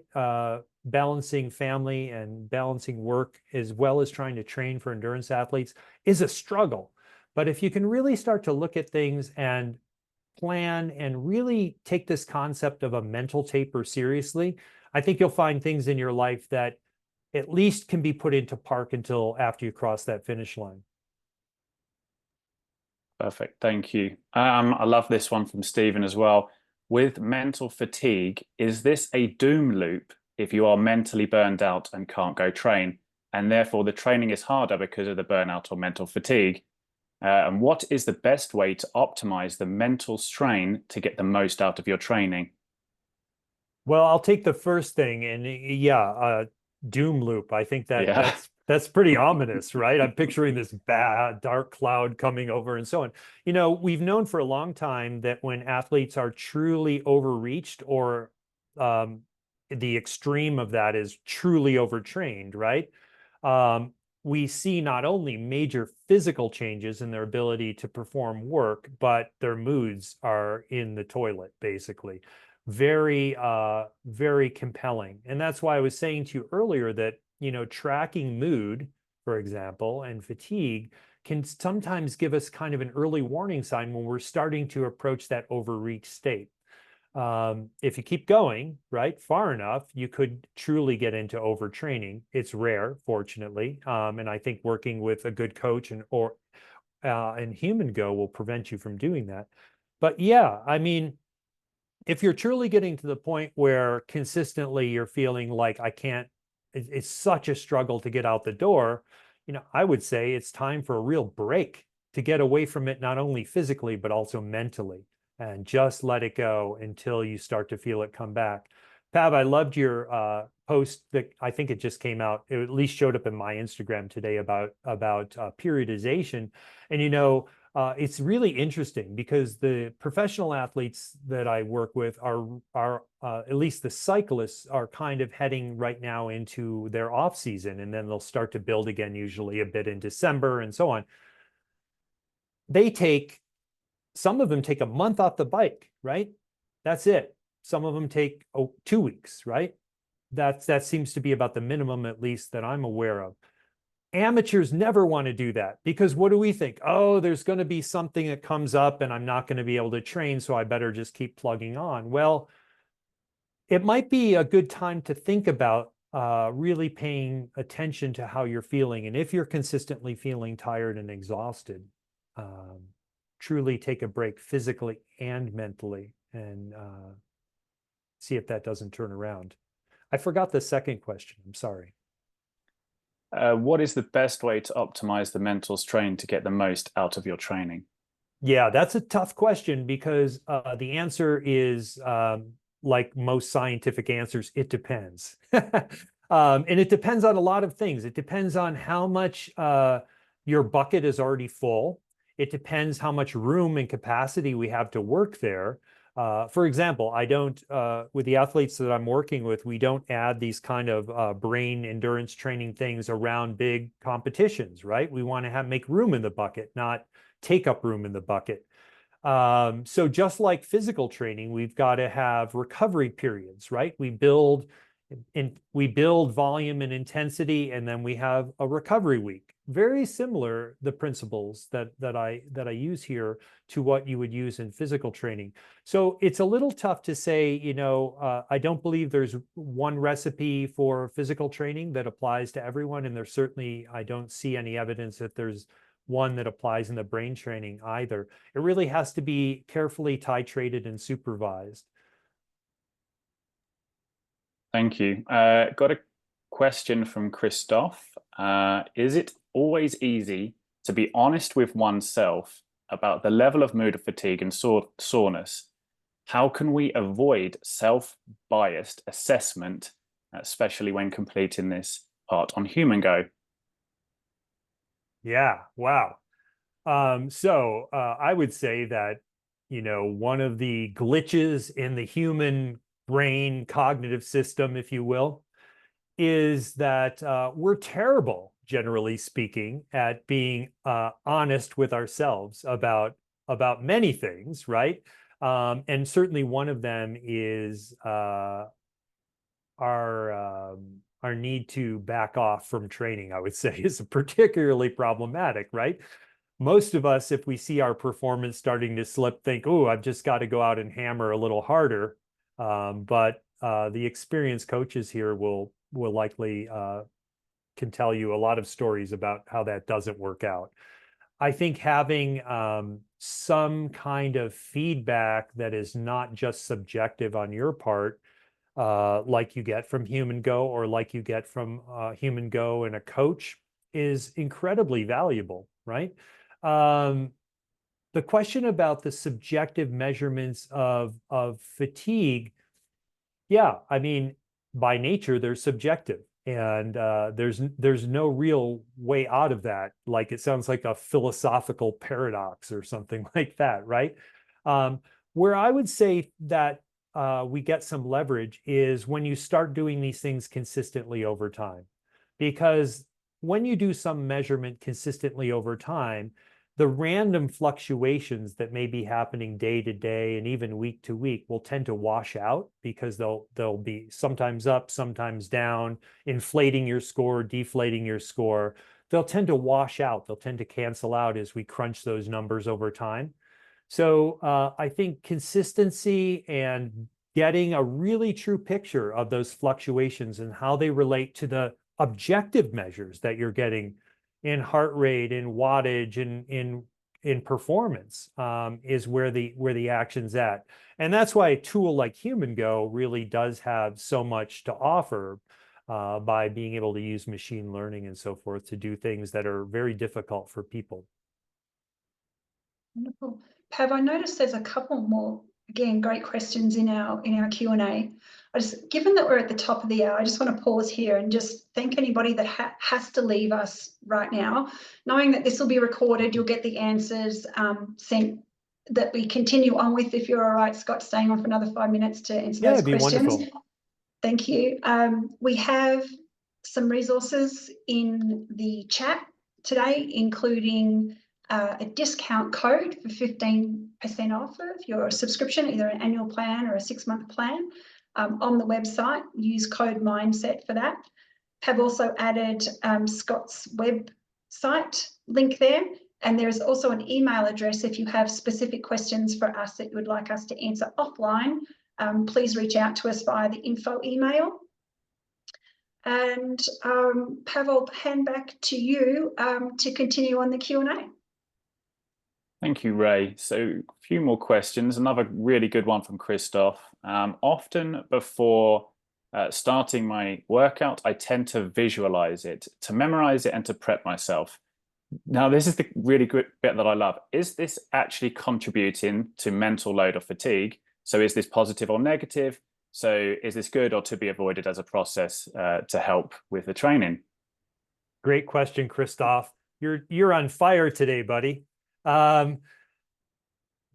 Balancing family and balancing work, as well as trying to train for endurance athletes, is a struggle. But if you can really start to look at things and plan and really take this concept of a mental taper seriously, I think you'll find things in your life that at least can be put into park until after you cross that finish line. Perfect. Thank you. I love this one from Stephen as well. With mental fatigue, is this a doom loop if you are mentally burned out and can't go train, and therefore the training is harder because of the burnout or mental fatigue? And what is the best way to optimize the mental strain to get the most out of your training? Well, I'll take the first thing, and yeah, doom loop. I think that Yeah. that's pretty ominous, right? I'm picturing this bad dark cloud coming over and so on. You know, we've known for a long time that when athletes are truly overreached, or the extreme of that is truly overtrained, right? We see not only major physical changes in their ability to perform work, but their moods are in the toilet, basically. Very, very compelling. And that's why I was saying to you earlier that, you know, tracking mood, for example, and fatigue can sometimes give us kind of an early warning sign when we're starting to approach that overreach state. If you keep going, right, far enough, you could truly get into overtraining. It's rare, fortunately. And I think working with a good coach and Human Go will prevent you from doing that. But yeah, I mean, if you're truly getting to the point where consistently you're feeling like it's such a struggle to get out the door, you know, I would say it's time for a real break to get away from it, not only physically, but also mentally, and just let it go until you start to feel it come back. Pav, I loved your post that I think it just came out. It at least showed up in my Instagram today about periodization. And, you know, it's really interesting because the professional athletes that I work with are at least the cyclists are kind of heading right now into their off season, and then they'll start to build again, usually a bit in December and so on. Some of them take a month off the bike, right? That's it. Some of them take 2 weeks, right? That seems to be about the minimum, at least that I'm aware of. Amateurs never want to do that, because what do we think? Oh, there's going to be something that comes up and I'm not going to be able to train, so I better just keep plugging on. Well, it might be a good time to think about really paying attention to how you're feeling. And if you're consistently feeling tired and exhausted, truly take a break physically and mentally, and see if that doesn't turn around. I forgot the second question. I'm sorry. What is the best way to optimize the mental strain to get the most out of your training? Yeah, that's a tough question, because the answer is, like most scientific answers, it depends. And it depends on a lot of things. It depends on how much your bucket is already full. It depends how much room and capacity we have to work there. For example, with the athletes that I'm working with, we don't add these kind of brain endurance training things around big competitions, right? We want to make room in the bucket, not take up room in the bucket. So just like physical training, we've got to have recovery periods, right? We build volume and intensity, and then we have a recovery week. Very similar, the principles that I use here to what you would use in physical training. So it's a little tough to say, you know, I don't believe there's one recipe for physical training that applies to everyone. And I don't see any evidence that there's one that applies in the brain training either. It really has to be carefully titrated and supervised. Thank you. Got a question from Christoph. Is it always easy to be honest with oneself about the level of mood of fatigue and soreness? How can we avoid self-biased assessment, especially when completing this part on Human Go? Yeah, wow. So I would say that, you know, one of the glitches in the human brain cognitive system, if you will, is that we're terrible, generally speaking, at being honest with ourselves about many things, right? And certainly one of them is our need to back off from training, I would say, is particularly problematic, right? most of us, if we see our performance starting to slip, think, oh, I've just got to go out and hammer a little harder. But the experienced coaches here will likely can tell you a lot of stories about how that doesn't work out. I think having some kind of feedback that is not just subjective on your part, like you get from Human Go or like you get from Human Go and a coach, is incredibly valuable, right? The question about the subjective measurements of fatigue, yeah, I mean, by nature, they're subjective. And there's no real way out of that. Like, it sounds like a philosophical paradox or something like that, right? Where I would say that we get some leverage is when you start doing these things consistently over time. Because when you do some measurement consistently over time, the random fluctuations that may be happening day to day and even week to week will tend to wash out, because they'll be sometimes up, sometimes down, inflating your score, deflating your score. They'll tend to wash out. They'll tend to cancel out as we crunch those numbers over time. So I think consistency and getting a really true picture of those fluctuations and how they relate to the objective measures that you're getting in heart rate, in wattage, in performance, is where the action's at. And that's why a tool like Human Go really does have so much to offer, by being able to use machine learning and so forth to do things that are very difficult for people. Wonderful. Pav, I noticed there's a couple more, again, great questions in our Q&A. Given that we're at the top of the hour, I just want to pause here and just thank anybody that has to leave us right now, knowing that this will be recorded. You'll get the answers sent that we continue on with. If you're all right, Scott, staying on for another 5 minutes to answer those it'd be questions. wonderful. Thank you. We have some resources in the chat today, including a discount code for 15% off of your subscription, either an annual plan or a 6-month plan. On the website, use code MINDSET for that. Have also added Scott's website link there, and there's also an email address if you have specific questions for us that you would like us to answer offline. Please reach out to us via the info email. And Pav, I'll hand back to you to continue on the Q&A. Thank you, Ray. So a few more questions. Another really good one from Christoph. Often before starting my workout, I tend to visualize it, to memorize it, and to prep myself. Now, this is the really good bit that I love. Is this actually contributing to mental load or fatigue? So is this positive or negative? So is this good or to be avoided as a process to help with the training? Great question, Christoph. You're on fire today, buddy.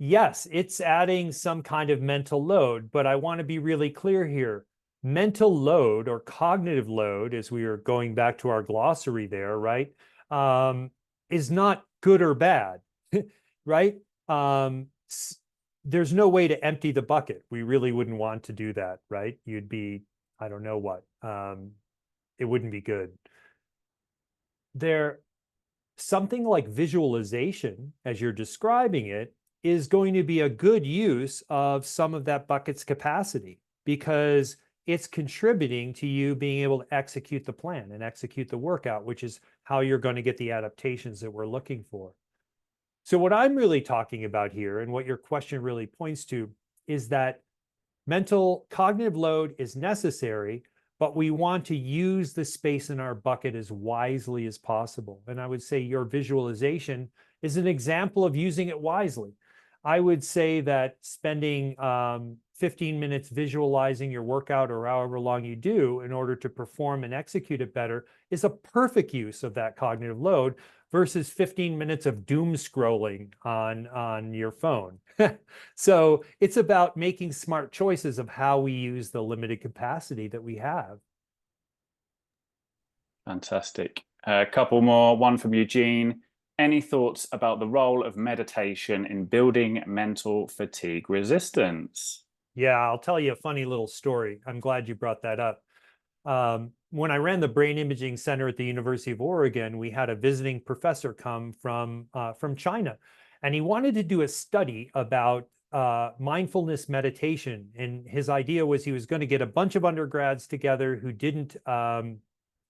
Yes, it's adding some kind of mental load, but I want to be really clear here. Mental load or cognitive load, as we are going back to our glossary there, right, is not good or bad, right? There's no way to empty the bucket. We really wouldn't want to do that, right? You'd be, I don't know what, it wouldn't be good. Something like visualization, as you're describing it, is going to be a good use of some of that bucket's capacity, because it's contributing to you being able to execute the plan and execute the workout, which is how you're going to get the adaptations that we're looking for. So what I'm really talking about here, and what your question really points to, is that mental cognitive load is necessary, but we want to use the space in our bucket as wisely as possible. And I would say your visualization is an example of using it wisely. I would say that spending 15 minutes visualizing your workout, or however long you do, in order to perform and execute it better, is a perfect use of that cognitive load, versus 15 minutes of doom scrolling on your phone. So it's about making smart choices of how we use the limited capacity that we have. Fantastic. A couple more. One from Eugene. Any thoughts about the role of meditation in building mental fatigue resistance? Yeah, I'll tell you a funny little story. I'm glad you brought that up. when I ran the Brain Imaging Center at the University of Oregon, we had a visiting professor come from China, and he wanted to do a study about mindfulness meditation. And his idea was he was going to get a bunch of undergrads together who didn't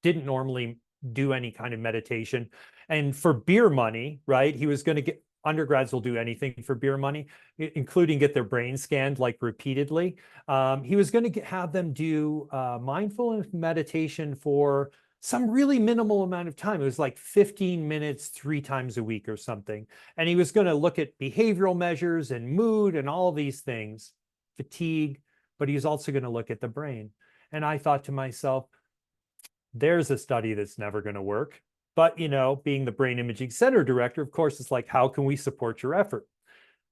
normally do any kind of meditation, and for beer money, right? He was going to get undergrads will do anything for beer money, including get their brain scanned like repeatedly. He was going to have them do mindfulness meditation for some really minimal amount of time. It was like 15 minutes 3 times a week or something. And he was going to look at behavioral measures and mood and all these things, fatigue, but he was also going to look at the brain. And I thought to myself, there's a study that's never going to work. But, you know, being the Brain Imaging Center director, of course, it's like, how can we support your effort?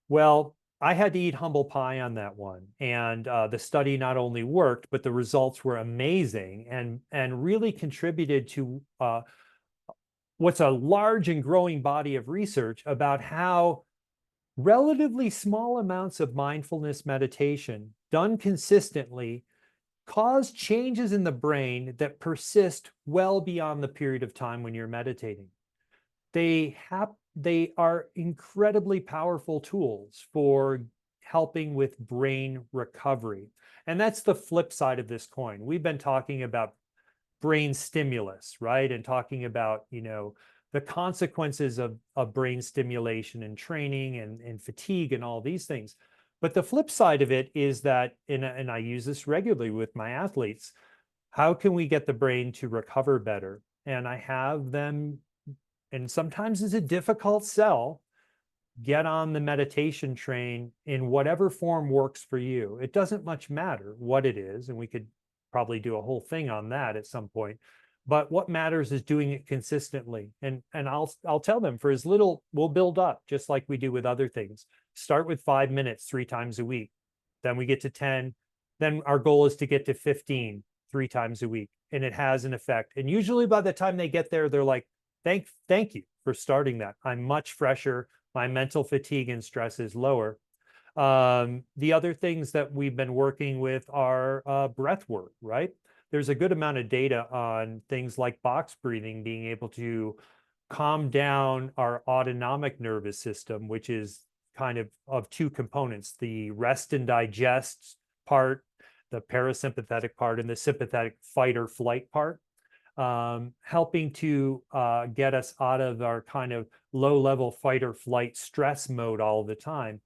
Well, I had to eat humble pie on that one. And the study not only worked, but the results were amazing and really contributed to what's a large and growing body of research about how relatively small amounts of mindfulness meditation done consistently cause changes in the brain that persist well beyond the period of time when you're meditating. They are incredibly powerful tools for helping with brain recovery. And that's the flip side of this coin. We've been talking about brain stimulus, right? And talking about, you know, the consequences of brain stimulation and training and fatigue and all these things. But the flip side of it is that, and I use this regularly with my athletes, how can we get the brain to recover better? And I have them, and sometimes it's a difficult sell, get on the meditation train in whatever form works for you. It doesn't much matter what it is, and we could probably do a whole thing on that at some point. But what matters is doing it consistently. And I'll tell them, for as little, we'll build up, just like we do with other things. Start with 5 minutes 3 times a week. Then we get to 10. Then our goal is to get to 15 3 times a week. And it has an effect. And usually by the time they get there, they're like, thank you for starting that. I'm much fresher. My mental fatigue and stress is lower. The other things that we've been working with are breath work, right? There's a good amount of data on things like box breathing, being able to calm down our autonomic nervous system, which is kind of 2 components, the rest and digest part, the parasympathetic part, and the sympathetic fight or flight part, helping to get us out of our kind of low-level fight or flight stress mode all the time.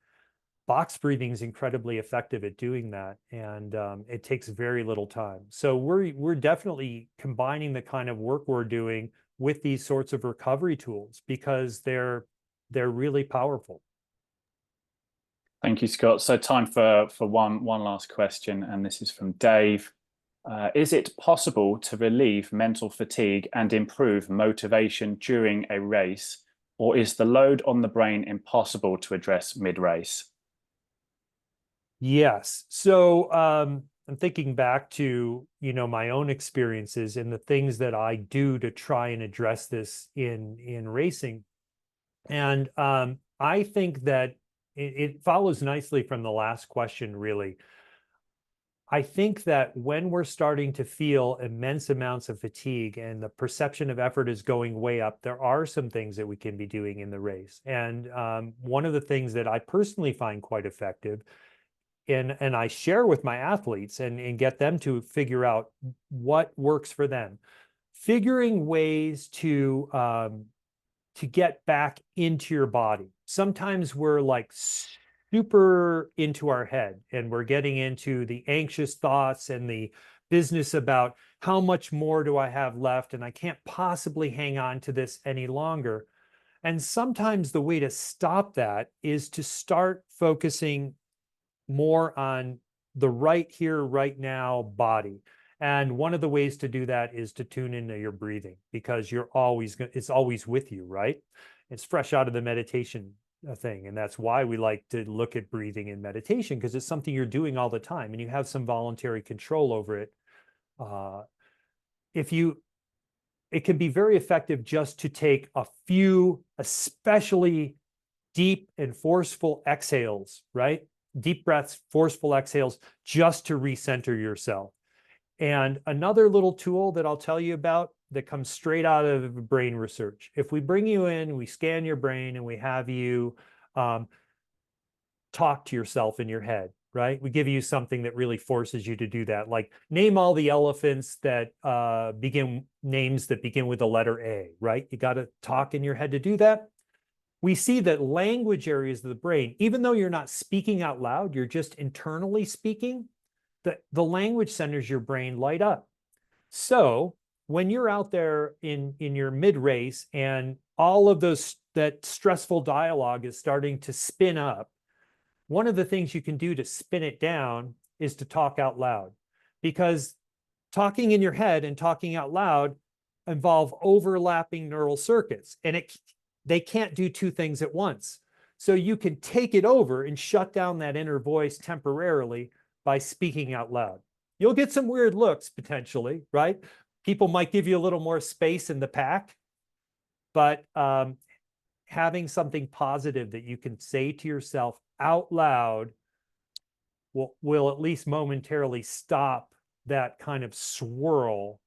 Box breathing is incredibly effective at doing that, and it takes very little time. So we're definitely combining the kind of work we're doing with these sorts of recovery tools because they're really powerful. Thank you, Scott. So time for one last question, and this is from Dave. Is it possible to relieve mental fatigue and improve motivation during a race, or is the load on the brain impossible to address mid-race? Yes. So I'm thinking back to, you know, my own experiences and the things that I do to try and address this in racing. And I think that it follows nicely from the last question, really. I think that when we're starting to feel immense amounts of fatigue and the perception of effort is going way up, there are some things that we can be doing in the race. And one of the things that I personally find quite effective, and I share with my athletes and get them to figure out what works for them, figuring ways to get back into your body. Sometimes we're like super into our head and we're getting into the anxious thoughts and the business about how much more do I have left and I can't possibly hang on to this any longer. And sometimes the way to stop that is to start focusing more on the right here, right now body. And one of the ways to do that is to tune into your breathing, because it's always with you, right? It's fresh out of the meditation thing. And that's why we like to look at breathing in meditation, because it's something you're doing all the time and you have some voluntary control over it. It can be very effective just to take a few, especially deep and forceful exhales, right? Deep breaths, forceful exhales, just to recenter yourself. And another little tool that I'll tell you about that comes straight out of brain research. If we bring you in, we scan your brain, and we have you talk to yourself in your head, right? We give you something that really forces you to do that, like name all the elephants that names that begin with the letter A, right? You got to talk in your head to do that. We see that language areas of the brain, even though you're not speaking out loud, you're just internally speaking, the language centers your brain light up. So when you're out there in your mid-race and all of that stressful dialogue is starting to spin up, one of the things you can do to spin it down is to talk out loud, because talking in your head and talking out loud involve overlapping neural circuits, and they can't do two things at once. So you can take it over and shut down that inner voice temporarily by speaking out loud. You'll get some weird looks potentially, right? People might give you a little more space in the pack, but having something positive that you can say to yourself out loud will at least momentarily stop that kind of swirl.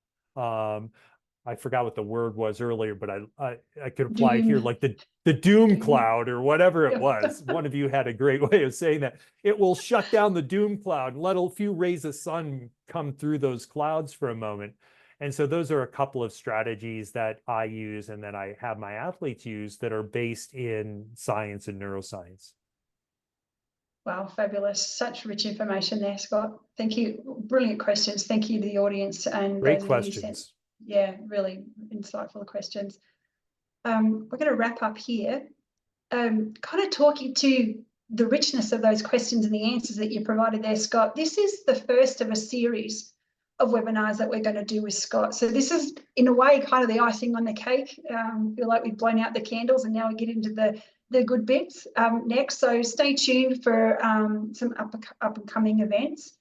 I forgot what the word was earlier, but I could apply it here, like the doom cloud or whatever it was. One of you had a great way of saying that. It will shut down the doom cloud and let a few rays of sun come through those clouds for a moment. And so those are a couple of strategies that I use and that I have my athletes use that are based in science and neuroscience. Wow, fabulous. Such rich information there, Scott. Thank you. Brilliant questions. Thank you to the audience and great those questions. Of you sent, yeah, really insightful questions. We're going to wrap up here. Kind of talking to the richness of those questions and the answers that you provided there, Scott. This is the first of a series of webinars that we're going to do with Scott. So this is, in a way, kind of the icing on the cake. Feel like we've blown out the candles and now we get into the good bits next. So stay tuned for some up and coming events.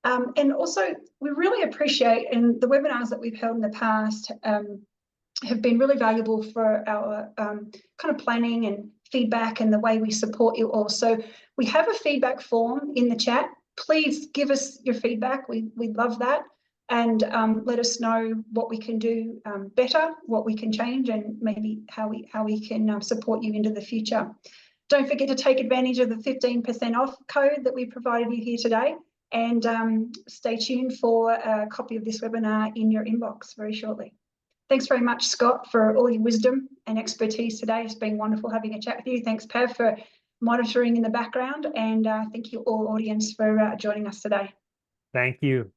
And also, we really appreciate, and the webinars that we've held in the past have been really valuable for our kind of planning and feedback and the way we support you all. So we have a feedback form in the chat. Please give us your feedback. We'd love that. And let us know what we can do better, what we can change, and maybe how we can support you into the future. Don't forget to take advantage of the 15% off code that we provided you here today, and stay tuned for a copy of this webinar in your inbox very shortly. Thanks very much, Scott, for all your wisdom and expertise today. It's been wonderful having a chat with you. Thanks, Pav, for monitoring in the background, and thank you all, audience, for joining us today. Thank you.